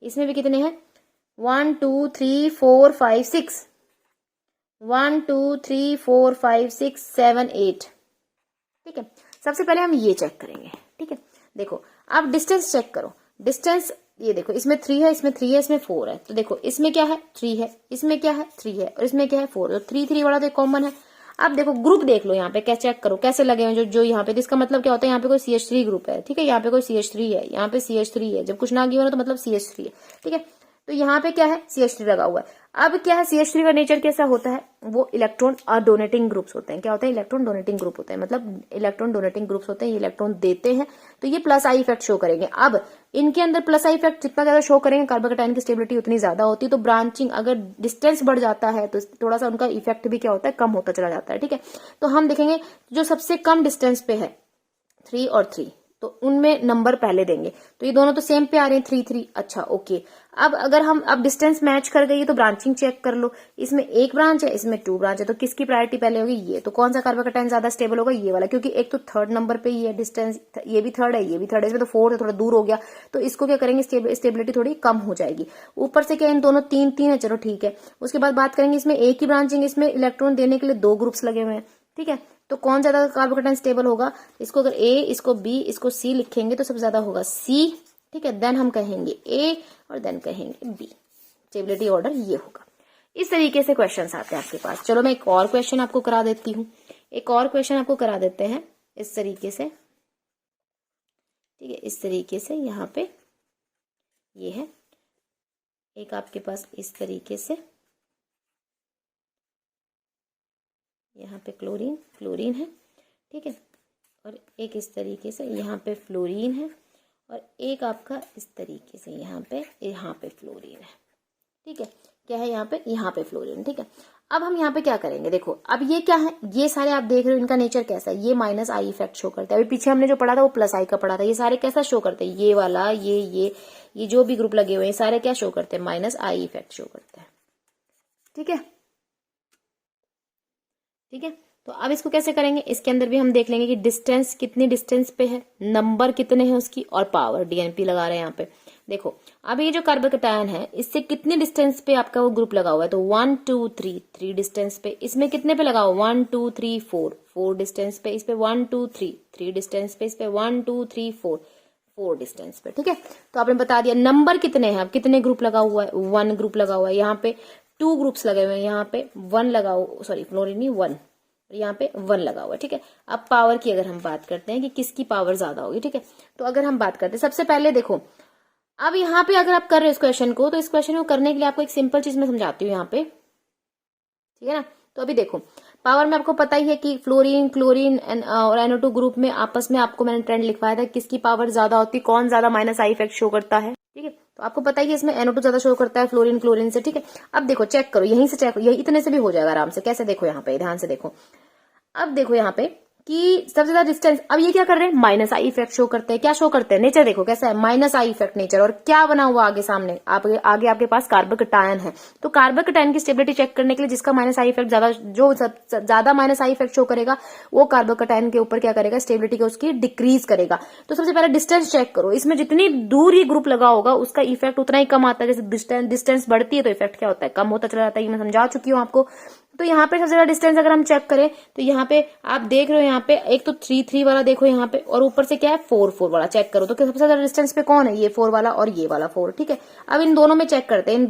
इसमें भी कितने हैं, 1 2 3 4 5 6, 1 2 3 4 5 6 7 8, ठीक है। सबसे पहले हम ये चेक करेंगे, ठीक है। देखो अब डिस्टेंस चेक करो, डिस्टेंस ये देखो इसमें 3 है, इसमें 3 है, इसमें 4 है। तो देखो इसमें क्या है, 3 है, इसमें क्या है, 3 है, और इसमें क्या है, 4। तो 3 3 वाला तो कॉमन है। अब देखो ग्रुप देख लो यहाँ पे, क्या चेक करो कैसे लगे हैं जो यहाँ पे, तो इसका मतलब क्या होता है, यहाँ पे कोई CH3 ग्रुप है, ठीक है, यहाँ पे कोई CH3 है, यहाँ पे CH3 है, जब कुछ ना गिवन हो तो मतलब CH3 है, ठीक है। तो यहाँ पे क्या है, CH3 लगा हुआ है। अब क्या है, CH3 का नेचर कैसा होता है, वो इलेक्ट्रॉन डोनेटिंग ग्रुप्स होते हैं। क्या होता है, इलेक्ट्रॉन डोनेटिंग ग्रुप होते हैं, मतलब इलेक्ट्रॉन डोनेटिंग ग्रुप्स होते हैं, ये इलेक्ट्रॉन देते हैं, तो ये प्लस आई इफेक्ट शो करेंगे। अब इनके अंदर प्लस आई इफेक्ट जितना ज्यादा शो करेंगे कार्बोकैटायन की स्टेबिलिटी उतनी ज्यादा होती है। तो ब्रांचिंग अगर डिस्टेंस बढ़ जाता है तो थोड़ा सा उनका इफेक्ट भी क्या होता है, कम होता चला जाता है, ठीक है। तो हम देखेंगे जो सबसे कम डिस्टेंस पे है 3 और 3, तो उनमें नंबर पहले देंगे। तो ये दोनों तो सेम पे आ रहे हैं 3 3। अच्छा ओके, अब अगर हम अब डिस्टेंस मैच कर गई तो ब्रांचिंग चेक कर लो। इसमें एक ब्रांच है, इसमें 2 ब्रांच है, तो किसकी प्रायोरिटी पहले होगी? ये। तो कौन सा कार्बोकैटायन ज्यादा स्टेबल होगा? ये वाला, क्योंकि एक तो 3rd नंबर पे ही है डिस्टेंस, ये भी 3rd है, ये भी 3rd है, इसमें तो 4th है, थोड़ा दूर हो गया, तो इसको क्या करेंगे, स्टेबिलिटी थोड़ी कम हो जाएगी। ऊपर से क्या इन दोनों 3 3 है, चलो ठीक है। उसके बाद बात करेंगे इसमें एक ही ब्रांचिंग, इसमें इलेक्ट्रॉन देने के लिए 2 ग्रुप्स लगे हुए हैं, ठीक है। तो कौन ज्यादा कार्बोकैटायन स्टेबल होगा? इसको अगर ए, इसको बी, इसको सी लिखेंगे तो सबसे ज्यादा होगा सी, ठीक है। देन हम कहेंगे ए और देन कहेंगे बी। स्टेबिलिटी ऑर्डर ये होगा। इस तरीके से क्वेश्चंस आते हैं आपके पास। चलो मैं एक और क्वेश्चन आपको करा देती हूँ, एक और क्वेश्चन आपको करा देते हैं इस तरीके से, ठीक है। इस तरीके से यहाँ पे ये है एक आपके पास, इस तरीके से यहाँ पे क्लोरीन, क्लोरीन है, ठीक है। और एक इस तरीके से यहाँ पे फ्लोरीन है, और एक आपका इस तरीके से यहाँ पे फ्लोरीन है, ठीक है। क्या है यहाँ पे फ्लोरीन, ठीक है। अब हम यहाँ पे क्या करेंगे, देखो अब ये क्या है, ये सारे आप देख रहे हो इनका नेचर कैसा है, ये माइनस आई इफेक्ट शो करता है। अभी पीछे हमने जो पढ़ा था वो प्लस आई का पढ़ा था। ये सारे कैसा शो करते हैं, ये वाला, ये जो भी ग्रुप लगे हुए हैं सारे क्या शो करते हैं, माइनस आई इफेक्ट शो करते हैं, ठीक है, ठीक है। तो अब इसको कैसे करेंगे, इसके अंदर भी हम देख लेंगे कि डिस्टेंस कितनी डिस्टेंस पे है, नंबर कितने हैं उसकी, और पावर, डीएनपी लगा रहे हैं यहाँ पे। देखो अब ये जो कार्बोकैटायन है इससे कितनी डिस्टेंस पे आपका वो ग्रुप लगा हुआ है, तो 1 2 3 3 डिस्टेंस पे। इसमें कितने पे लगा हुआ, 1 2 3 4 4 डिस्टेंस पे। इस पे 1 2 3 3 डिस्टेंस पे। इस पे 1 2 3 4 4 डिस्टेंस पे, ठीक है। तो आपने बता दिया नंबर कितने हैं, अब कितने ग्रुप लगा हुआ है, 1 ग्रुप लगा हुआ है। यहाँ पे 2 ग्रुप्स लगे हुए हैं, यहाँ पे 1 लगा हुआ, सॉरी फ्लोरीन नहीं 1, यहाँ पे 1 लगा हुआ है, ठीक है। अब पावर की अगर हम बात करते हैं कि किसकी पावर ज्यादा होगी, ठीक है। तो अगर हम बात करते हैं सबसे पहले, देखो अब यहाँ पे अगर आप कर रहे हो इस क्वेश्चन को, तो इस क्वेश्चन को करने के लिए आपको एक सिंपल चीज मैं समझाती हूँ यहाँ पे, ठीक है ना। तो अभी देखो पावर में आपको पता ही है कि फ्लोरीन, क्लोरीन और NO2 ग्रुप में आपस में आपको मैंने ट्रेंड लिखवाया था, किसकी पावर ज्यादा होती है, कौन ज्यादा माइनस आई इफेक्ट शो करता है, ठीक है। तो आपको पता ही है इसमें NO2 ज्यादा शो करता है फ्लोरीन क्लोरीन से, ठीक है। अब देखो चेक करो, यहीं से चेक करो, यही इतने से भी हो जाएगा आराम से। कैसे, देखो यहाँ पे ध्यान से देखो, अब देखो यहाँ पे कि सबसे ज्यादा डिस्टेंस, अब ये क्या कर रहे हैं, माइनस आई इफेक्ट शो करते हैं। क्या शो करते हैं, नेचर देखो कैसा है, माइनस आई इफेक्ट नेचर। और क्या बना हुआ आगे सामने, आगे आपके पास कार्बोकैटायन है। तो कार्बोकैटायन की स्टेबिलिटी चेक करने के लिए जिसका माइनस आई इफेक्ट ज्यादा, जो ज्यादा माइनस आई इफेक्ट शो करेगा वो कार्बोकैटायन के ऊपर क्या करेगा, स्टेबिलिटी को उसकी डिक्रीज करेगा। तो सबसे पहले डिस्टेंस चेक करो, इसमें जितनी दूर ही ग्रुप लगा होगा उसका इफेक्ट उतना ही कम आता है। जैसे डिस्टेंस बढ़ती है तो इफेक्ट क्या होता है, कम होता चला जाता है। ये मैं समझा चुकी हूँ आपको। तो यहाँ पे सबसे ज्यादा डिस्टेंस अगर हम चेक करें तो यहाँ पे आप देख रहे हो, यहाँ पे एक तो 3 3 वाला देखो यहाँ पे, और ऊपर से क्या है 4 4 वाला। चेक करो तो सबसे ज्यादा डिस्टेंस पे कौन है, ये 4 वाला और ये वाला 4, ठीक है। अब इन दोनों में चेक करते हैं, इन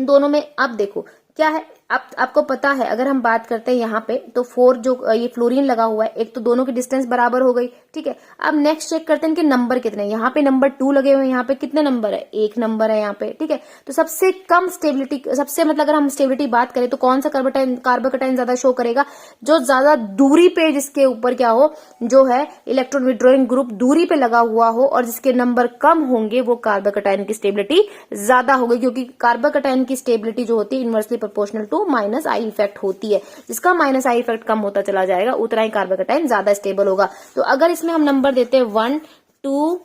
दोनों में अब देखो क्या है। आपको पता है अगर हम बात करते हैं यहाँ पे, तो 4 जो ये फ्लोरीन लगा हुआ है, एक तो दोनों की डिस्टेंस बराबर हो गई, ठीक है। अब नेक्स्ट चेक करते हैं इनके नंबर कितने हैं। यहाँ पे नंबर 2 लगे हुए हैं, यहाँ पे कितने नंबर है, 1 नंबर है यहाँ पे, ठीक है। तो सबसे कम स्टेबिलिटी, सबसे मतलब अगर हम स्टेबिलिटी बात करें तो कौन सा कार्बोकैटायन ज्यादा शो करेगा, जो ज्यादा दूरी पे, जिसके ऊपर क्या हो, जो है इलेक्ट्रॉन विड्रॉइंग ग्रुप दूरी पे लगा हुआ हो और जिसके नंबर कम होंगे, वो कार्बोकैटायन की स्टेबिलिटी ज्यादा होगी। क्योंकि कार्बोकैटायन की स्टेबिलिटी जो होती है inversely proportional to minus I effect होती है। जिसका माइनस आई इफेक्ट कम होता चला जाएगा उतना ही कार्बोकैटायन ज्यादा स्टेबल होगा। तो अगर इसमें हम नंबर देते हैं 1 2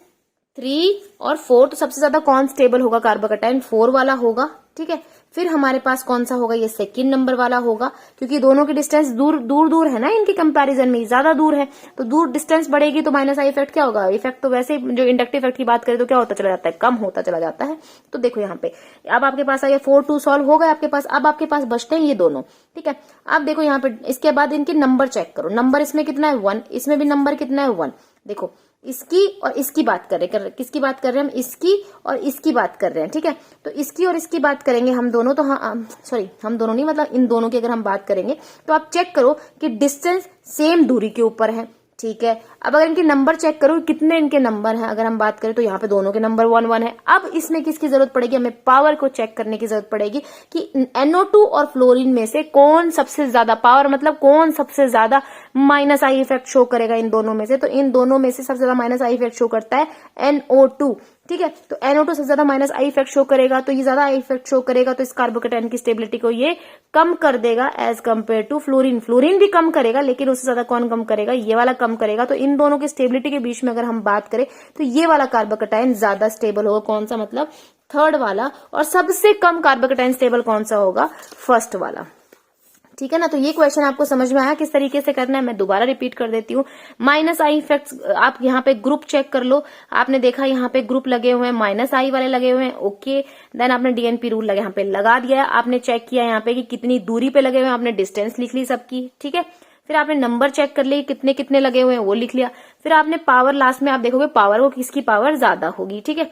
3 और 4, तो सबसे ज्यादा कौन स्टेबल होगा, कार्बोकैटायन 4 वाला होगा, ठीक है। फिर हमारे पास कौन सा होगा, ये सेकंड नंबर वाला होगा, क्योंकि दोनों की डिस्टेंस दूर है ना, इनके कंपैरिजन में ज्यादा दूर है। तो दूर डिस्टेंस बढ़ेगी तो माइनस आई इफेक्ट क्या होगा, इफेक्ट तो वैसे जो इंडक्टिव इफेक्ट की बात करें तो क्या होता चला जाता है, कम होता चला जाता है। तो देखो यहाँ पे अब आपके पास आया 4 2 सॉल्व हो गए आपके पास। अब आपके पास बचते हैं ये दोनों, ठीक है। अब देखो यहाँ पे इसके बाद इनके नंबर चेक करो, नंबर इसमें कितना है 1, इसमें भी नंबर कितना है 1। देखो इसकी और इसकी बात कर रहे हैं, किसकी बात कर रहे हैं हम, इसकी और इसकी बात कर रहे हैं, ठीक है। तो इसकी और इसकी बात करेंगे हम दोनों, तो हाँ सॉरी हम दोनों नहीं, मतलब इन दोनों की अगर हम बात करेंगे तो आप चेक करो कि डिस्टेंस सेम दूरी के ऊपर है, ठीक है। अब अगर इनके नंबर चेक करो कितने इनके नंबर हैं, अगर हम बात करें तो यहाँ पे दोनों के नंबर 1 1 है। अब इसमें किसकी जरूरत पड़ेगी, हमें पावर को चेक करने की जरूरत पड़ेगी कि NO2 और फ्लोरीन में से कौन सबसे ज्यादा पावर, मतलब कौन सबसे ज्यादा माइनस आई इफेक्ट शो करेगा इन दोनों में से। तो इन दोनों में से सबसे ज्यादा माइनस आई इफेक्ट शो करता है NO2, ठीक है। तो NO2 सबसे ज्यादा माइनस आई इफेक्ट शो करेगा, तो ये ज्यादा आई इफेक्ट शो करेगा, तो इस कार्बोकेटाइन की स्टेबिलिटी को ये कम कर देगा as compare to fluorine. Fluorine भी कम करेगा, लेकिन उससे ज्यादा कौन कम करेगा, ये वाला कम करेगा। तो इन दोनों की स्टेबिलिटी के बीच में अगर हम बात करें तो ये वाला कार्बोकेटाइन ज्यादा स्टेबल होगा। कौन सा, मतलब थर्ड वाला। और सबसे कम कार्बोकेटाइन स्टेबल कौन सा होगा, फर्स्ट वाला। ठीक है ना। तो ये क्वेश्चन आपको समझ में आया किस तरीके से करना है। मैं दोबारा रिपीट कर देती हूँ। माइनस आई इफेक्ट्स, आप यहाँ पे ग्रुप चेक कर लो। आपने देखा यहाँ पे ग्रुप लगे हुए हैं, माइनस आई वाले लगे हुए हैं, ओके। देन आपने DNP रूल लगे यहाँ पे लगा दिया। आपने चेक किया यहाँ पे कि कितनी दूरी पे लगे हुए हैं, आपने डिस्टेंस लिख ली सबकी, ठीक है। फिर आपने नंबर चेक कर लिए, कितने कितने लगे हुए हैं वो लिख लिया। फिर आपने पावर, लास्ट में आप देखोगे पावर को किसकी पावर ज्यादा होगी, ठीक है।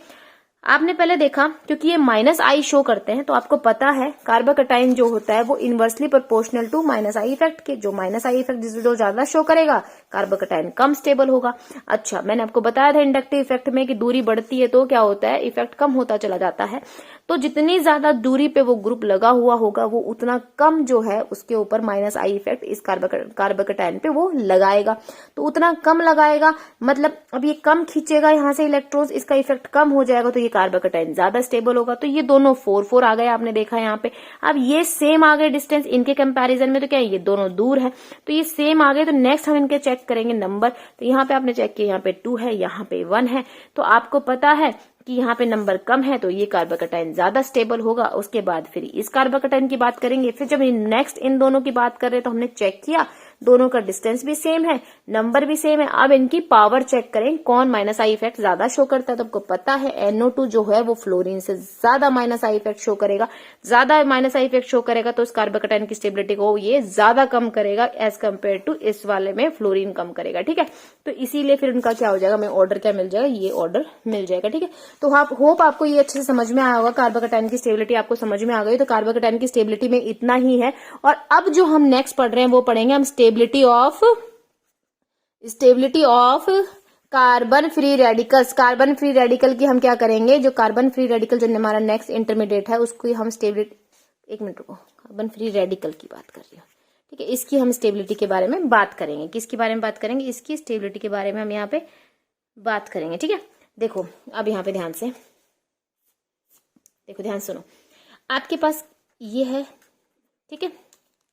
आपने पहले देखा, क्योंकि ये माइनस आई शो करते हैं, तो आपको पता है कार्बोकेटाइन जो होता है वो inversely proportional to minus I effect के। जो माइनस आई इफेक्ट जो ज्यादा शो करेगा, कार्बोकेटाइन कम स्टेबल होगा। अच्छा, मैंने आपको बताया था इंडक्टिव इफेक्ट में कि दूरी बढ़ती है तो क्या होता है, इफेक्ट कम होता चला जाता है। तो जितनी ज्यादा दूरी पे वो ग्रुप लगा हुआ होगा, वो उतना कम जो है उसके ऊपर माइनस आई इफेक्ट इस कार्बोकेटाइन पे वो लगाएगा। तो उतना कम लगाएगा, मतलब अब ये कम खींचेगा यहाँ से इलेक्ट्रॉन्स, इसका इफेक्ट कम हो जाएगा, तो ये कार्बोकेटाइन ज्यादा स्टेबल होगा। तो ये दोनों 4-4 आ गए, आपने देखा यहाँ पे। अब ये सेम आ गए डिस्टेंस इनके कंपैरिजन में, तो क्या है, ये दोनों दूर है, तो ये सेम आ गए। तो नेक्स्ट हम इनके चेक करेंगे नंबर। तो यहाँ पे आपने चेक किया, यहाँ पे 2 है, यहाँ पे 1 है। तो आपको पता है कि यहाँ पे नंबर कम है, तो ये कार्बोकेटाइन ज्यादा स्टेबल होगा। उसके बाद फिर इस कार्बोकेटाइन की बात करेंगे। फिर जब नेक्स्ट इन दोनों की बात कर रहे हैं, तो हमने चेक किया दोनों का डिस्टेंस भी सेम है, नंबर भी सेम है। अब इनकी पावर चेक करें, कौन माइनस आई इफेक्ट ज्यादा शो करता है। तो आपको पता है NO2 जो है वो फ्लोरीन से ज्यादा माइनस आई इफेक्ट शो करेगा। ज्यादा माइनस आई इफेक्ट शो करेगा, तो इस कार्बोकेटाइन की स्टेबिलिटी को ये ज्यादा कम करेगा एज कंपेयर टू इस वाले में फ्लोरीन कम करेगा, ठीक है। तो इसीलिए फिर उनका क्या हो जाएगा, हमें ऑर्डर क्या मिल जाएगा, ये ऑर्डर मिल जाएगा, ठीक है। तो आप होप आपको ये अच्छे से समझ में आया होगा। कार्बोकेटाइन की स्टेबिलिटी आपको समझ में आ गई। तो कार्बोकेटाइन की स्टेबिलिटी में इतना ही है। और अब जो हम नेक्स्ट पढ़ रहे हैं वो पढ़ेंगे हम stability of carbon free radicals. Carbon free radical की हम क्या करेंगे, जो कार्बन फ्री रेडिकल जो हमारा नेक्स्ट इंटरमीडिएट है उसको हम स्टेबिलिटी, एक मिनट रुको, कार्बन फ्री रेडिकल की बात कर रही हूँ, ठीक है। इसकी हम स्टेबिलिटी के बारे में बात करेंगे। किसके बारे में बात करेंगे, इसकी स्टेबिलिटी के बारे में हम यहाँ पे बात करेंगे, ठीक है। देखो अब यहाँ पे ध्यान से देखो, ध्यान सुनो। आपके पास ये है, ठीक है।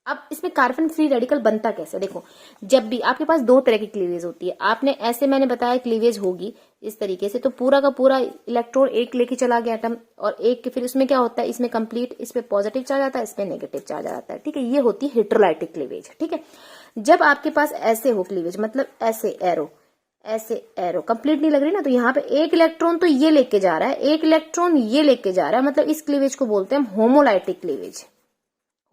अब इसमें कार्बन फ्री रेडिकल बनता कैसे, देखो। जब भी आपके पास 2 तरह की क्लीवेज होती है, आपने ऐसे, मैंने बताया क्लीवेज होगी इस तरीके से, तो पूरा का पूरा इलेक्ट्रॉन एक लेके चला गया एटम, और एक फिर इसमें क्या होता है, इसमें कंप्लीट, इसमें पॉजिटिव चार्ज आता है, इसमें नेगेटिव चार्ज आता है, ठीक है। ये होती है हेटेरोलाइटिक क्लीवेज, ठीक है। जब आपके पास ऐसे हो क्लीवेज, मतलब ऐसे एरो कंप्लीट नहीं लग रही ना, तो यहाँ पे एक इलेक्ट्रॉन तो ये लेके जा रहा है, एक इलेक्ट्रॉन ये लेके जा रहा है, मतलब इस क्लीवेज को बोलते हैं होमोलाइटिक क्लीवेज,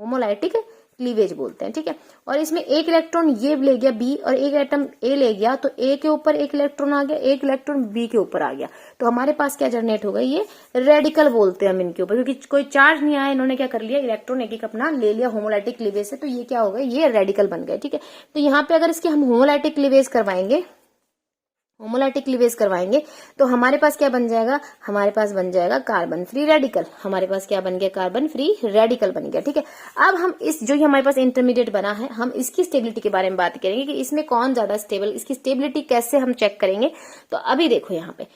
होमोलाइटिक क्लीवेज बोलते हैं, ठीक है। और इसमें एक इलेक्ट्रॉन ये ले गया बी, और एक एटम ए ले गया, तो ए के ऊपर एक इलेक्ट्रॉन आ गया, एक इलेक्ट्रॉन बी के ऊपर आ गया, तो हमारे पास क्या जनरेट होगा, ये रेडिकल बोलते हैं हम इनके ऊपर, क्योंकि कोई चार्ज नहीं आया, इन्होंने क्या कर लिया, इलेक्ट्रॉन एक एक अपना ले लिया होमोलाइटिक क्लीवेज से, तो ये क्या हो गया, ये रेडिकल बन गए, ठीक है। तो यहाँ पे अगर इसके हम होमोलाइटिक क्लीवेज करवाएंगे, तो हमारे पास क्या बन जाएगा, हमारे पास बन जाएगा कार्बन फ्री रेडिकल। हमारे पास क्या बन गया, कार्बन फ्री रेडिकल बन गया, ठीक है। अब हम इस जो हमारे पास इंटरमीडिएट बना है, हम इसकी स्टेबिलिटी के बारे में बात करेंगे कि इसमें कौन ज्यादा स्टेबल, इसकी स्टेबिलिटी कैसे हम चेक करेंगे। तो अभी देखो यहाँ पे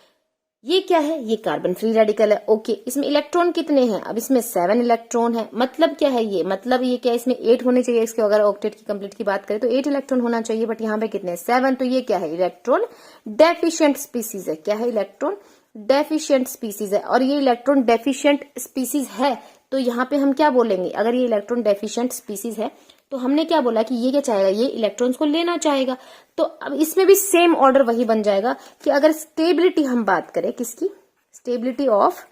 ये क्या है, ये कार्बन फ्री रेडिकल है, ओके। इसमें इलेक्ट्रॉन कितने हैं, अब इसमें 7 इलेक्ट्रॉन है, मतलब क्या है ये, मतलब ये क्या, इसमें 8 होने चाहिए, इसके अगर ऑक्टेट की कंप्लीट की बात करें तो 8 इलेक्ट्रॉन होना चाहिए, बट यहाँ पे कितने, 7। तो ये क्या है, इलेक्ट्रॉन डेफिशिएंट स्पीसीज है। क्या है, इलेक्ट्रॉन डेफिशिएंट स्पीसीज है। और ये इलेक्ट्रॉन डेफिशिएंट स्पीसीज है, तो यहाँ पे हम क्या बोलेंगे, अगर ये इलेक्ट्रॉन डेफिशिएंट स्पीसीज है, तो हमने क्या बोला कि ये क्या चाहेगा, ये इलेक्ट्रॉन्स को लेना चाहेगा। तो अब इसमें भी सेम ऑर्डर वही बन जाएगा कि अगर स्टेबिलिटी हम बात करें, किसकी, stability of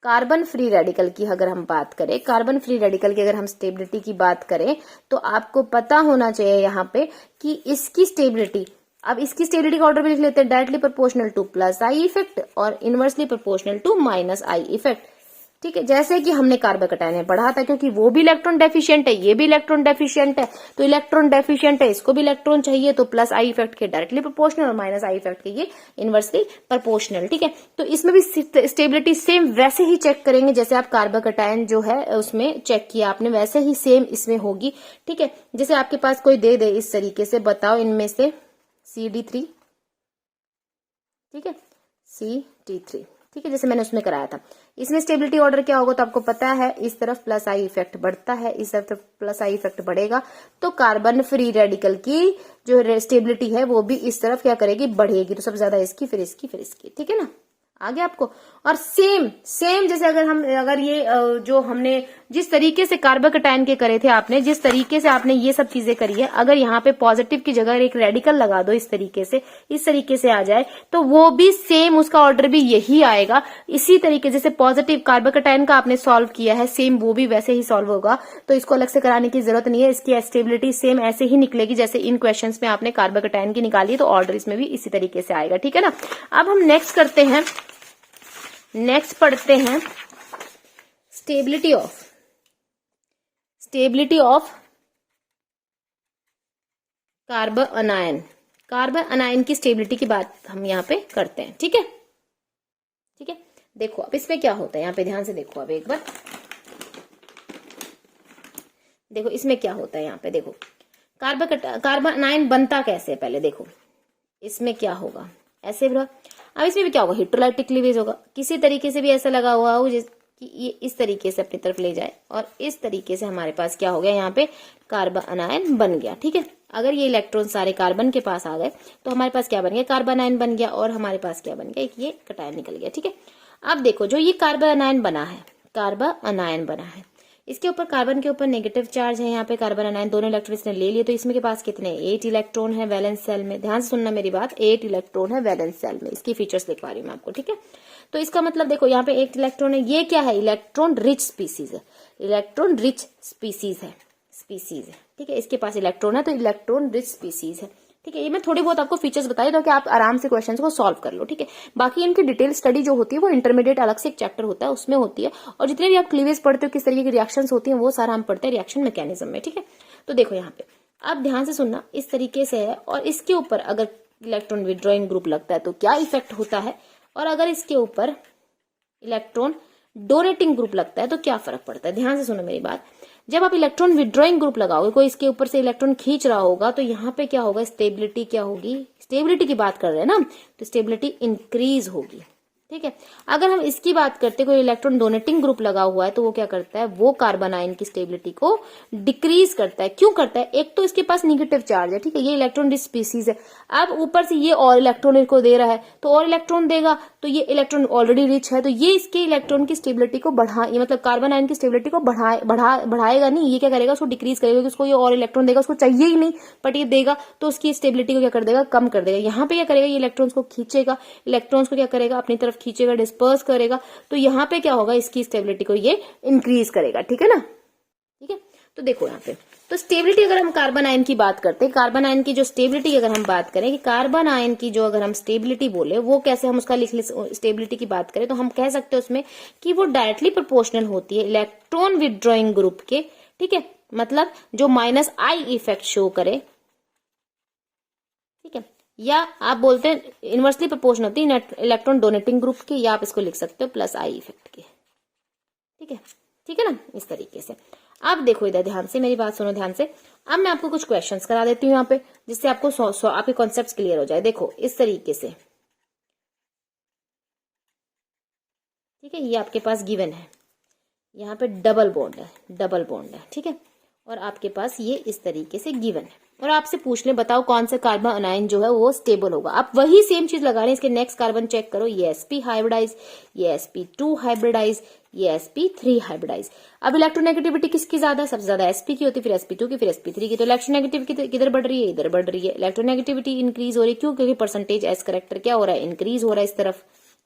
carbon free radical की अगर हम बात करें, कार्बन फ्री रेडिकल की अगर हम स्टेबिलिटी की बात करें, तो आपको पता होना चाहिए यहाँ पे कि इसकी स्टेबिलिटी, अब इसकी स्टेबिलिटी का ऑर्डर भी लिख लेते हैं, directly proportional to plus I effect और inversely proportional to minus I effect, ठीक है। जैसे कि हमने कार्बोकेटाइन में पढ़ा था, क्योंकि वो भी इलेक्ट्रॉन डेफिशिएंट है, ये भी इलेक्ट्रॉन डेफिशिएंट है, तो इलेक्ट्रॉन डेफिशिएंट है, इसको भी इलेक्ट्रॉन चाहिए, तो प्लस आई इफेक्ट के डायरेक्टली प्रोपोर्शनल और माइनस आई इफेक्ट के ये इनवर्सली प्रोपोर्शनल, ठीक है। तो इसमें भी स्टेबिलिटी सेम वैसे ही चेक करेंगे जैसे आप कार्बोकेटाइन जो है उसमें चेक किया आपने, वैसे ही सेम इसमें होगी, ठीक है। जैसे आपके पास कोई दे दे इस तरीके से, बताओ इनमें से CD3, ठीक है, CD3 ठीक है, जैसे मैंने उसमें कराया था। इसमें स्टेबिलिटी ऑर्डर क्या होगा तो आपको पता है, इस तरफ प्लस आई इफेक्ट बढ़ता है, इस तरफ प्लस आई इफेक्ट बढ़ेगा, तो कार्बन फ्री रेडिकल की जो स्टेबिलिटी है वो भी इस तरफ क्या करेगी, बढ़ेगी। तो सबसे ज्यादा इसकी, फिर इसकी, फिर इसकी, ठीक है ना, आगे आपको। और सेम जैसे अगर ये जो हमने जिस तरीके से कार्बोकैटायन के करे थे, आपने जिस तरीके से आपने ये सब चीजें करी है, अगर यहाँ पे पॉजिटिव की जगह एक रेडिकल लगा दो इस तरीके से आ जाए, तो वो भी सेम, उसका ऑर्डर भी यही आएगा। इसी तरीके जैसे पॉजिटिव कार्बोकैटायन का आपने सॉल्व किया है, सेम वो भी वैसे ही सॉल्व होगा। तो इसको अलग से कराने की जरूरत नहीं है, इसकी स्टेबिलिटी सेम ऐसे ही निकलेगी जैसे इन क्वेश्चंस में आपने कार्बोकैटायन की निकाली है, तो ऑर्डर इसमें भी इसी तरीके से आएगा, ठीक है ना। अब हम नेक्स्ट पढ़ते हैं स्टेबिलिटी ऑफ कार्बन अनायन की स्टेबिलिटी की बात हम यहाँ पे करते हैं, ठीक है। देखो अब इसमें क्या होता है, यहाँ पे ध्यान से देखो, अब एक बार देखो इसमें क्या होता है। यहाँ पे देखो कार्बन अनायन बनता कैसे है, पहले देखो इसमें क्या होगा, ऐसे भी। अब इसमें भी क्या होगा, इलेक्ट्रोलाइटिक क्लीवेज होगा। किसी तरीके से भी ऐसा लगा हुआ हो कि ये इस तरीके से अपनी तरफ ले जाए, और इस तरीके से हमारे पास क्या हो गया, यहाँ पे कार्बन अनायन बन गया, ठीक है। अगर ये इलेक्ट्रॉन सारे कार्बन के पास आ गए तो हमारे पास क्या बन गया, कार्बन अनायन बन गया, और हमारे पास क्या बन गया, एक ये कटायन निकल गया, ठीक है। अब देखो जो ये कार्बन अनायन बना है, इसके ऊपर कार्बन के ऊपर नेगेटिव चार्ज है, यहाँ पे कार्बन अनायन दोनों इलेक्ट्रॉन इसने ले लिए, तो इसमें के पास कितने, 8 इलेक्ट्रॉन है वैलेंस सेल में। ध्यान से सुनना मेरी बात, 8 इलेक्ट्रॉन है वैलेंस सेल में। इसकी फीचर्स लिखवा रही हूँ मैं आपको, ठीक है। तो इसका मतलब देखो यहाँ पे 8 इलेक्ट्रॉन है, ये क्या है, इलेक्ट्रॉन रिच स्पीसीज है, ठीक है। इसके पास इलेक्ट्रॉन है तो इलेक्ट्रॉन रिच स्पीसीज है, ठीक है। ये मैं थोड़ी बहुत आपको फीचर्स बताई दो कि आप आराम से क्वेश्चंस को सॉल्व कर लो, ठीक है। बाकी इनकी डिटेल स्टडी जो होती है वो इंटरमीडिएट अलग से एक चैप्टर होता है, उसमें होती है, और जितने भी आप क्लीवेज पढ़ते हो, किस तरीके की रिएक्शंस होती हैं, वो सारा हम पढ़ते हैं रिएक्शन मैकेनिज्म में, ठीक है। तो देखो यहाँ पे अब ध्यान से सुनना, इस तरीके से है, और इसके ऊपर अगर इलेक्ट्रॉन विड्रॉइंग ग्रुप लगता है तो क्या इफेक्ट होता है, और अगर इसके ऊपर इलेक्ट्रॉन डोनेटिंग ग्रुप लगता है तो क्या फर्क पड़ता है। ध्यान से सुनो मेरी बात, जब आप इलेक्ट्रॉन विड्रॉइंग ग्रुप लगाओगे, कोई इसके ऊपर से इलेक्ट्रॉन खींच रहा होगा, तो यहाँ पे क्या होगा, स्टेबिलिटी क्या होगी, स्टेबिलिटी की बात कर रहे हैं ना, तो स्टेबिलिटी इंक्रीज होगी, ठीक है। अगर हम इसकी बात करते, कोई इलेक्ट्रॉन डोनेटिंग ग्रुप लगा हुआ है, तो वो क्या करता है, वो कार्बन आयन की स्टेबिलिटी को डिक्रीज करता है। क्यों करता है, एक तो इसके पास नेगेटिव चार्ज है, ठीक है, ये इलेक्ट्रॉन रिच स्पीसीज है। अब ऊपर से ये और इलेक्ट्रॉन इसको दे रहा है, तो और इलेक्ट्रॉन देगा, तो ये इलेक्ट्रॉन ऑलरेडी रिच है, तो ये इसके इलेक्ट्रॉन की स्टेबिलिटी को मतलब कार्बन आयन की स्टेबिलिटी को बढ़ाएगा नहीं, ये क्या करेगा, उसको डिक्रीज करेगा, क्योंकि उसको ये और इलेक्ट्रॉन देगा, उसको चाहिए ही नहीं, बट ये देगा तो उसकी स्टेबिलिटी को क्या कर देगा, कम कर देगा। यहाँ पे क्या करेगा, ये इलेक्ट्रॉन्स को खींचेगा, इलेक्ट्रॉन्स को क्या करेगा, अपनी तरफ खींचेगा, डिस्पर्स करेगा, तो यहाँ पे क्या होगा, इसकी स्टेबिलिटी को ये इंक्रीज करेगा, ठीक है ना, ठीक है। तो देखो यहाँ पे, तो स्टेबिलिटी अगर हम कार्बन आयन की बात करते हैं, कार्बन आयन की जो स्टेबिलिटी अगर हम बात करें, कि कार्बन आयन की जो अगर हम स्टेबिलिटी बोले, वो कैसे हम उसका लिख ले, स्टेबिलिटी की बात करें तो हम कह सकते हैं उसमें कि वो डायरेक्टली प्रोपोर्शनल होती है इलेक्ट्रॉन विड्रॉइंग ग्रुप के, ठीक है, मतलब जो -I इफेक्ट शो करे, ठीक है, या आप बोलते हैं इनवर्सली प्रोपोर्शनल होती है इलेक्ट्रॉन डोनेटिंग ग्रुप के, या आप इसको लिख सकते हो +I इफेक्ट के, ठीक है ना, इस तरीके से। अब देखो इधर ध्यान से मेरी बात सुनो ध्यान से, अब मैं आपको कुछ क्वेश्चंस करा देती हूँ यहाँ पे, जिससे आपको आपके कॉन्सेप्ट्स क्लियर हो जाए। देखो इस तरीके से, ठीक है, ये आपके पास गिवन है, यहाँ पे डबल बॉन्ड है, ठीक है, और आपके पास ये इस तरीके से गिवन है, और आपसे पूछ ले बताओ कौन सा कार्बन अनायन जो है वो स्टेबल होगा। आप वही सेम चीज लगा रहे हैं, इसके नेक्स्ट कार्बन चेक करो, ये sp हाइब्रिडाइज, ये sp2 हाइब्रिडाइज, ये sp3 हाइब्रिडाइज। अब इलेक्ट्रोनेगेटिविटी किसकी ज्यादा, सबसे ज्यादा sp की होती है, फिर sp2 की, फिर sp3 की। तो इलेक्ट्रोनेगेटिविटी किधर बढ़ रही है, इधर बढ़ रही है, इलेक्ट्रोनेगेटिविटी इंक्रीज हो रही है, क्यों, क्योंकि परसेंटेज s करेक्टर क्या हो रहा है, इंक्रीज हो रहा है इस तरफ,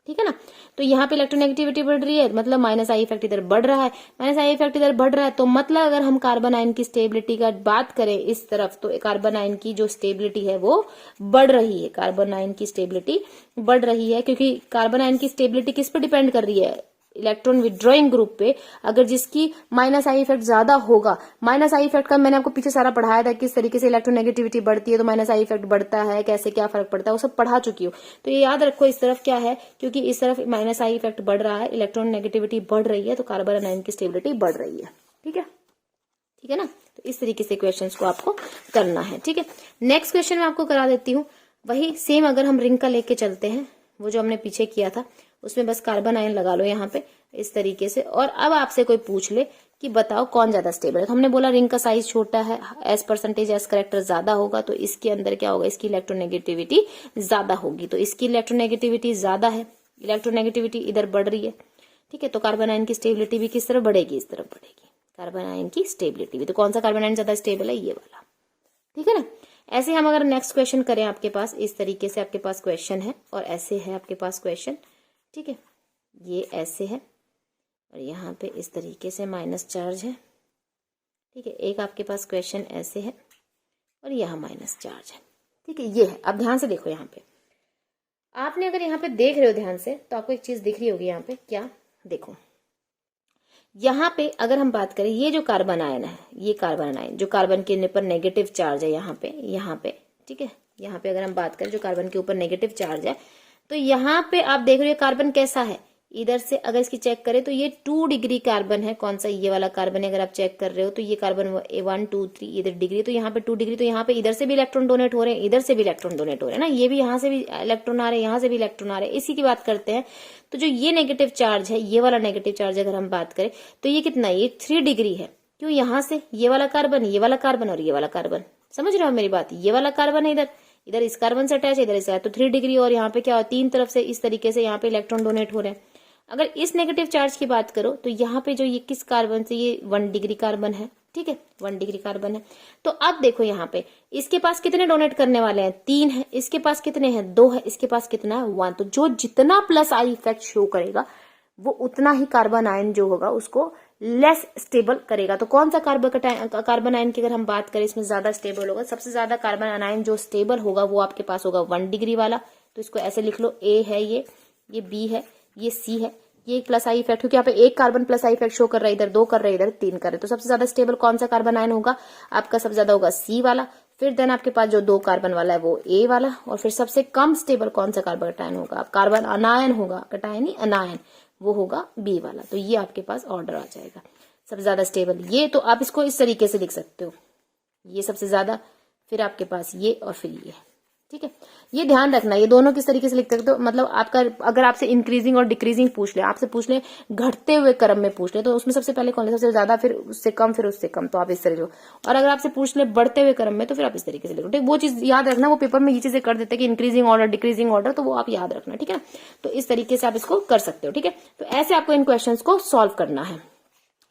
ठीक है ना। तो यहाँ पे इलेक्ट्रोनेगेटिविटी बढ़ रही है, मतलब -I इफेक्ट इधर बढ़ रहा है, -I इफेक्ट इधर बढ़ रहा है, तो मतलब अगर हम कार्बन आयन की स्टेबिलिटी का बात करें इस तरफ, तो कार्बन आयन की जो स्टेबिलिटी है वो बढ़ रही है, कार्बन आयन की स्टेबिलिटी बढ़ रही है, क्योंकि कार्बन आयन की स्टेबिलिटी किस पे डिपेंड कर रही है, इलेक्ट्रॉन विड्रॉइंग ग्रुप पे। अगर जिसकी -I इफेक्ट ज्यादा होगा, -I इफेक्ट का मैंने आपको पीछे सारा पढ़ाया था, किस तरीके से इलेक्ट्रोनेगेटिविटी बढ़ती है तो -I इफेक्ट बढ़ता है, कैसे क्या फर्क पड़ता है, वो सब पढ़ा चुकी हूँ। तो ये याद रखो, इस तरफ क्या है, क्योंकि इस तरफ -I इफेक्ट बढ़ रहा है, इलेक्ट्रॉन नेगेटिविटी बढ़ रही है, तो कार्बन आयन की स्टेबिलिटी बढ़ रही है, ठीक है ना। तो इस तरीके से क्वेश्चंस को आपको करना है, ठीक है। नेक्स्ट क्वेश्चन मैं आपको करा देती हूँ, वही सेम अगर हम रिंग का लेके चलते हैं, वो जो हमने पीछे किया था उसमें बस कार्बन आयन लगा लो यहाँ पे इस तरीके से। और अब आपसे कोई पूछ ले कि बताओ कौन ज्यादा स्टेबल है, तो हमने बोला रिंग का साइज छोटा है, एस परसेंटेज एस करेक्टर ज्यादा होगा, तो इसके अंदर क्या होगा, इसकी इलेक्ट्रोनेगेटिविटी ज्यादा होगी, तो इसकी इलेक्ट्रोनेगेटिविटी ज्यादा है, इलेक्ट्रोनेगेटिविटी इधर बढ़ रही है, ठीक है। तो कार्बन आयन की स्टेबिलिटी भी किस तरफ बढ़ेगी, इस तरफ बढ़ेगी, कार्बन आयन की स्टेबिलिटी भी। तो कौन सा कार्बन आयन ज्यादा स्टेबल है, ये वाला, ठीक है ना। ऐसे हम अगर नेक्स्ट क्वेश्चन करें, आपके पास इस तरीके से आपके पास क्वेश्चन है और ऐसे है आपके पास क्वेश्चन, ठीक है, ये ऐसे है और यहाँ पे इस तरीके से माइनस चार्ज है, ठीक है। एक आपके पास क्वेश्चन ऐसे है और यहाँ माइनस चार्ज है, ठीक है, ये है। अब ध्यान से देखो, यहाँ पे आपने अगर यहाँ पे देख रहे हो ध्यान से, तो आपको एक चीज दिख रही होगी यहाँ पे, क्या, देखो यहाँ पे अगर हम बात करें, ये जो कार्बन आयन है, ये कार्बन आयन जो कार्बन के ऊपर नेगेटिव चार्ज है यहाँ पे, ठीक है, यहाँ पे अगर हम बात करें जो कार्बन के ऊपर नेगेटिव चार्ज है, तो यहाँ पे आप देख रहे हो कार्बन कैसा है, इधर से अगर इसकी चेक करें तो ये 2 डिग्री कार्बन है, कौन सा, ये वाला कार्बन है। अगर आप चेक कर रहे हो तो ये कार्बन 1 2 3 इधर डिग्री, तो यहाँ पे 2 डिग्री, तो यहाँ पे इधर से भी इलेक्ट्रॉन डोनेट हो रहे हैं, इधर से भी इलेक्ट्रॉन डोनेट हो रहे हैं ना, ये भी यहाँ से भी इलेक्ट्रॉन आ रहे हैं, यहाँ से भी इलेक्ट्रॉन आ रहे हैं, इसी की बात करते हैं। तो जो ये नेगेटिव चार्ज है, ये वाला नेगेटिव चार्ज अगर हम बात करें तो ये कितना है, ये 3 डिग्री है। क्यों, यहाँ से ये वाला कार्बन, ये वाला कार्बन और ये वाला कार्बन, समझ रहे हो मेरी बात, ये वाला कार्बन है इधर, इधर इस कार्बन से अटैच है, इधर से, तो 3 डिग्री, और यहाँ पे क्या हो, 3 तरफ से इस तरीके से यहाँ पे इलेक्ट्रॉन डोनेट हो रहे हैं। अगर इस नेगेटिव चार्ज की बात करो तो यहाँ पे जो ये किस कार्बन से, ये 1 डिग्री कार्बन है, ठीक है, 1 डिग्री कार्बन है। तो अब देखो यहाँ पे इसके पास कितने डोनेट करने वाले हैं, 3 है, इसके पास कितने हैं, 2 है, इसके पास कितना है, 1। तो जो जितना प्लस आई इफेक्ट शो करेगा वो उतना ही कार्बन आयन जो होगा उसको लेस स्टेबल करेगा। तो कौन सा कार्बन आयन की अगर हम बात करें इसमें ज्यादा स्टेबल होगा, सबसे ज्यादा कार्बन आयन जो स्टेबल होगा वो आपके पास होगा 1 डिग्री वाला। तो इसको ऐसे लिख लो, ए है ये बी है, ये सी है, ये प्लस आई इफेक्ट, क्योंकि यहाँ पे एक carbon plus I effect show कर रहा है, इधर 2 कर रहा है, इधर 3 कर रहे हैं। तो सबसे ज्यादा स्टेबल कौन सा कार्बन आयन होगा आपका, सबसे ज्यादा होगा सी वाला। फिर देन आपके पास जो 2 कार्बन वाला है वो ए वाला, और फिर सबसे कम स्टेबल कौन सा कार्बन कटायन होगा, कार्बन अनायन होगा, कटायन नहीं अनायन, वो होगा बी वाला। तो ये आपके पास ऑर्डर आ जाएगा, सबसे ज्यादा स्टेबल ये। तो आप इसको इस तरीके से लिख सकते हो, ये सबसे ज्यादा, फिर आपके पास ये, और फिर ये, ठीक है। ये ध्यान रखना, ये दोनों किस तरीके से लिख सकते हो, मतलब आपका अगर आपसे इंक्रीजिंग और डिक्रीजिंग पूछ ले, आपसे पूछ ले घटते हुए क्रम में पूछ ले, तो उसमें सबसे पहले कौन, सबसे ज्यादा, फिर उससे कम, फिर उससे कम, तो आप इस तरह लो। और अगर आपसे पूछ ले बढ़ते हुए क्रम में, तो फिर आप इस तरीके से लिखो, ठीक। वो चीज याद रखना, वो पेपर में ये चीजें कर देते हैं कि इंक्रीजिंग ऑर्डर डिक्रीजिंग ऑर्डर, तो वो आप याद रखना, ठीक है ना। तो इस तरीके से आप इसको कर सकते हो, ठीक है। तो ऐसे आपको इन क्वेश्चन को सॉल्व करना है।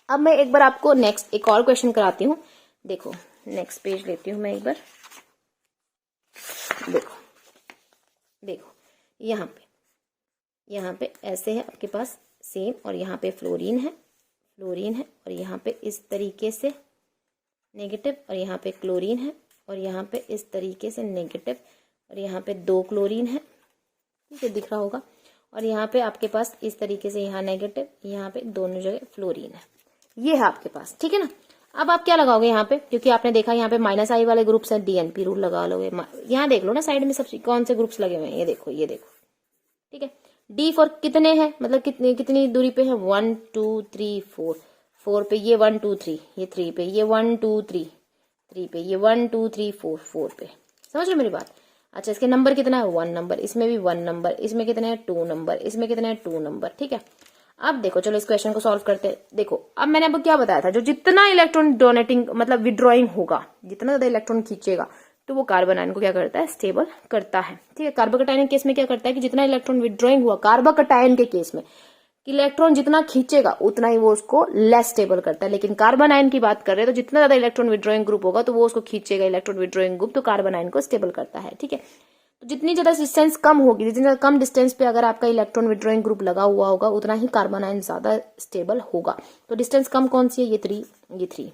अब मैं एक बार आपको नेक्स्ट एक और क्वेश्चन कराती हूँ, देखो नेक्स्ट पेज लेती हूँ मैं एक बार, देखो यहाँ पे ऐसे है आपके पास सेम, और यहाँ पे फ्लोरीन है, और यहाँ पे इस तरीके से नेगेटिव, और यहाँ पे क्लोरीन है, और यहाँ पे इस तरीके से नेगेटिव, और यहाँ पे 2 क्लोरीन है, ठीक है, दिख रहा होगा। और यहाँ पे आपके पास इस तरीके से यहाँ नेगेटिव, यहाँ पे दोनों जगह फ्लोरीन है, ये है आपके पास, ठीक है ना। अब आप क्या लगाओगे यहाँ पे, क्योंकि आपने देखा यहाँ पे माइनस आई वाले ग्रुप्स हैं, डीएनपी रूल लगा लोगे। यहाँ देख लो ना साइड में सब कौन से ग्रुप्स लगे हुए हैं, ये देखो, ठीक है। डी फॉर कितने हैं, मतलब कितनी दूरी पे है, 1 2 3 4, 4 पे ये 1 2 3, ये 3 पे ये 1 2 3, 3 पे ये 1 2 3 4, 4 पे, समझ रहे मेरी बात। अच्छा, इसके नंबर कितना है, 1 नंबर, इसमें भी 1 नंबर, इसमें कितने हैं 2 नंबर, इसमें कितने हैं 2 नंबर, ठीक है। अब देखो, चलो इस क्वेश्चन को सॉल्व करते हैं। देखो अब मैंने आपको क्या बताया था, जो जितना इलेक्ट्रॉन डोनेटिंग मतलब विड्रॉइंग होगा, जितना ज्यादा इलेक्ट्रॉन खींचेगा, तो वो कार्बन आयन को क्या करता है, स्टेबल करता है, ठीक है। कार्बोकटायन के केस में क्या करता है कि जितना इलेक्ट्रॉन विड्रॉइंग हुआ, कार्बोकटायन के केस में इलेक्ट्रॉन जितना खींचेगा उतना ही वो उसको लेस स्टेबल करता है। लेकिन कार्बन आयन की बात कर रहे हैं, तो जितना ज्यादा इलेक्ट्रॉन विड्रॉइंग ग्रुप होगा तो वो उसको खींचेगा, इलेक्ट्रॉन विड्रॉइंग ग्रुप, तो कार्बन आयन को स्टेबल करता है, ठीक है। तो जितनी ज्यादा डिस्टेंस कम होगी, जितनी ज्यादा कम डिस्टेंस पे अगर आपका इलेक्ट्रॉन विड्रॉइंग ग्रुप लगा हुआ होगा, उतना ही कार्बन आयन ज्यादा स्टेबल होगा। तो डिस्टेंस कम कौन सी है, ये 3, ये 3,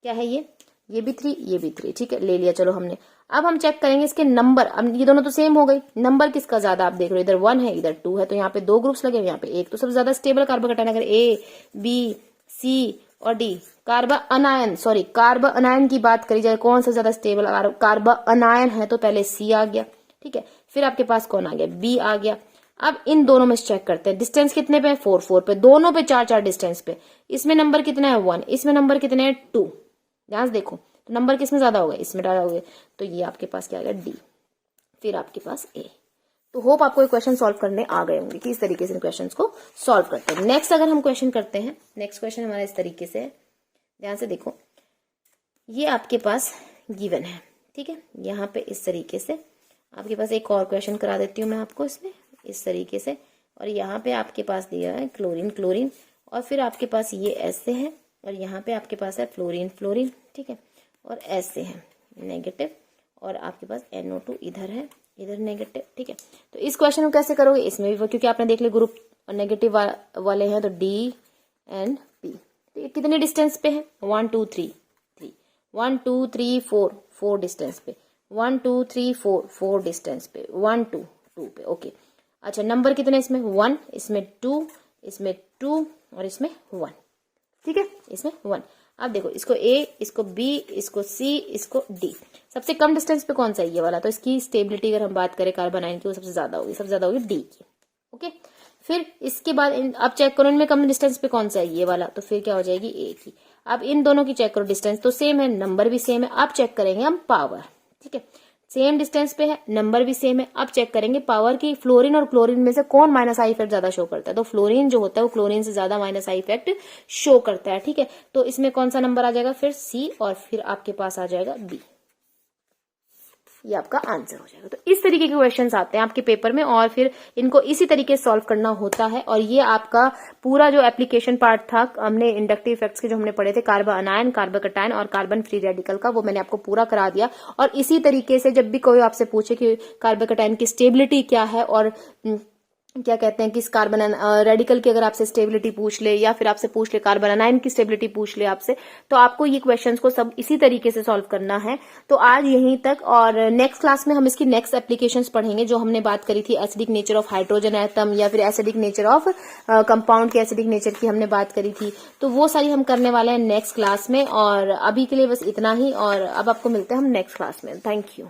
क्या है ये भी 3, ये भी 3, ठीक है, ले लिया चलो हमने। अब हम चेक करेंगे इसके नंबर, अब ये दोनों तो सेम हो गई, नंबर किसका ज्यादा आप देख रहे हो, इधर 1 है, इधर 2 है, तो यहाँ पे 2 ग्रुप्स लगे हुए, यहाँ पे एक, तो सबसे ज्यादा स्टेबल कार्बोकटायन अगर ए बी सी और डी, कार्बन अनायन की बात करी जाए, कौन सा ज्यादा स्टेबल कार्बन अनायन है, तो पहले सी आ गया, ठीक है। फिर आपके पास कौन आ गया, बी आ गया। अब इन दोनों में चेक करते हैं, डिस्टेंस कितने पे है, 4 4 पे, दोनों पे 4 4 डिस्टेंस पे। इसमें नंबर कितना है, 1, इसमें नंबर कितने हैं, 2। ध्यान से देखो, तो नंबर किसमें ज्यादा होगा, इसमें डाला होगा, तो ये आपके पास क्या आ गया, डी। फिर आपके पास ए। तो होप आपको ये क्वेश्चन सॉल्व करने आ गए होंगे कि इस तरीके से इन क्वेश्चंस को सॉल्व करते हैं। नेक्स्ट अगर हम क्वेश्चन करते हैं, नेक्स्ट क्वेश्चन हमारा इस तरीके से है, ध्यान से देखो, ये आपके पास गिवन है, ठीक है, यहाँ पे इस तरीके से आपके पास एक और क्वेश्चन करा देती हूँ मैं आपको इसमें इस तरीके से, और यहाँ पे आपके पास दिया है क्लोरीन क्लोरीन, और फिर आपके पास ये ऐसे है, और यहाँ पे आपके पास है फ्लोरीन फ्लोरीन, ठीक है, और ऐसे है नेगेटिव, और आपके पास NO2 इधर है, इधर नेगेटिव, ठीक है। तो इस क्वेश्चन को कैसे करोगे, इसमें भी क्योंकि आपने देख लिया ग्रुप नेगेटिव वाले हैं, तो D and P, तो ये कितने डिस्टेंस पे है, 1 2 3 3 1 2 3 4 4 डिस्टेंस पे, 1 2 3 4 4 डिस्टेंस पे, 1 2 2 पे, ओके। अच्छा नंबर कितने इसमें, 1, इसमें 2, इसमें 2 और इसमें 1, ठीक है, इसमें 1। अब देखो इसको A, इसको B, इसको C, इसको D, सबसे कम डिस्टेंस पे कौन सा है, ये वाला, तो इसकी स्टेबिलिटी अगर हम बात करें कार्बन आयन की, वो सबसे ज्यादा होगी, सबसे ज्यादा होगी D की, ओके। फिर इसके बाद अब चेक करो इनमें कम डिस्टेंस पे कौन सा है, ये वाला, तो फिर क्या हो जाएगी A की। अब इन दोनों की चेक करो, डिस्टेंस तो सेम है, नंबर भी सेम है, अब चेक करेंगे हम पावर, ठीक है, सेम डिस्टेंस पे है, नंबर भी सेम है, अब चेक करेंगे पावर की, फ्लोरीन और क्लोरीन में से कौन माइनस आई इफेक्ट ज्यादा शो करता है, तो फ्लोरीन जो होता है वो क्लोरीन से ज्यादा माइनस आई इफेक्ट शो करता है, ठीक है। तो इसमें कौन सा नंबर आ जाएगा, फिर C, और फिर आपके पास आ जाएगा B, ये आपका आंसर हो जाएगा। तो इस तरीके के क्वेश्चंस आते हैं आपके पेपर में, और फिर इनको इसी तरीके से सॉल्व करना होता है। और ये आपका पूरा जो एप्लीकेशन पार्ट था, हमने इंडक्टिव इफेक्ट्स के जो हमने पढ़े थे, कार्बन अनायन, कार्बन कटायन और कार्बन फ्री रेडिकल का, वो मैंने आपको पूरा करा दिया। और इसी तरीके से जब भी कोई आपसे पूछे कि कार्बन कटायन की स्टेबिलिटी क्या है, और क्या कहते हैं कि इस कार्बन रेडिकल की अगर आपसे स्टेबिलिटी पूछ ले, या फिर आपसे पूछ ले कार्बन अनायन की स्टेबिलिटी पूछ ले आपसे, तो आपको ये क्वेश्चंस को सब इसी तरीके से सॉल्व करना है। तो आज यहीं तक, और नेक्स्ट क्लास में हम इसकी नेक्स्ट एप्लीकेशंस पढ़ेंगे, जो हमने बात करी थी acidic nature of hydrogen atom, या फिर एसिडिक नेचर ऑफ कंपाउंड के एसिडिक नेचर की हमने बात करी थी, तो वो सारी हम करने वाले हैं नेक्स्ट क्लास में। और अभी के लिए बस इतना ही, और अब आपको मिलते हैं हम नेक्स्ट क्लास में। Thank you.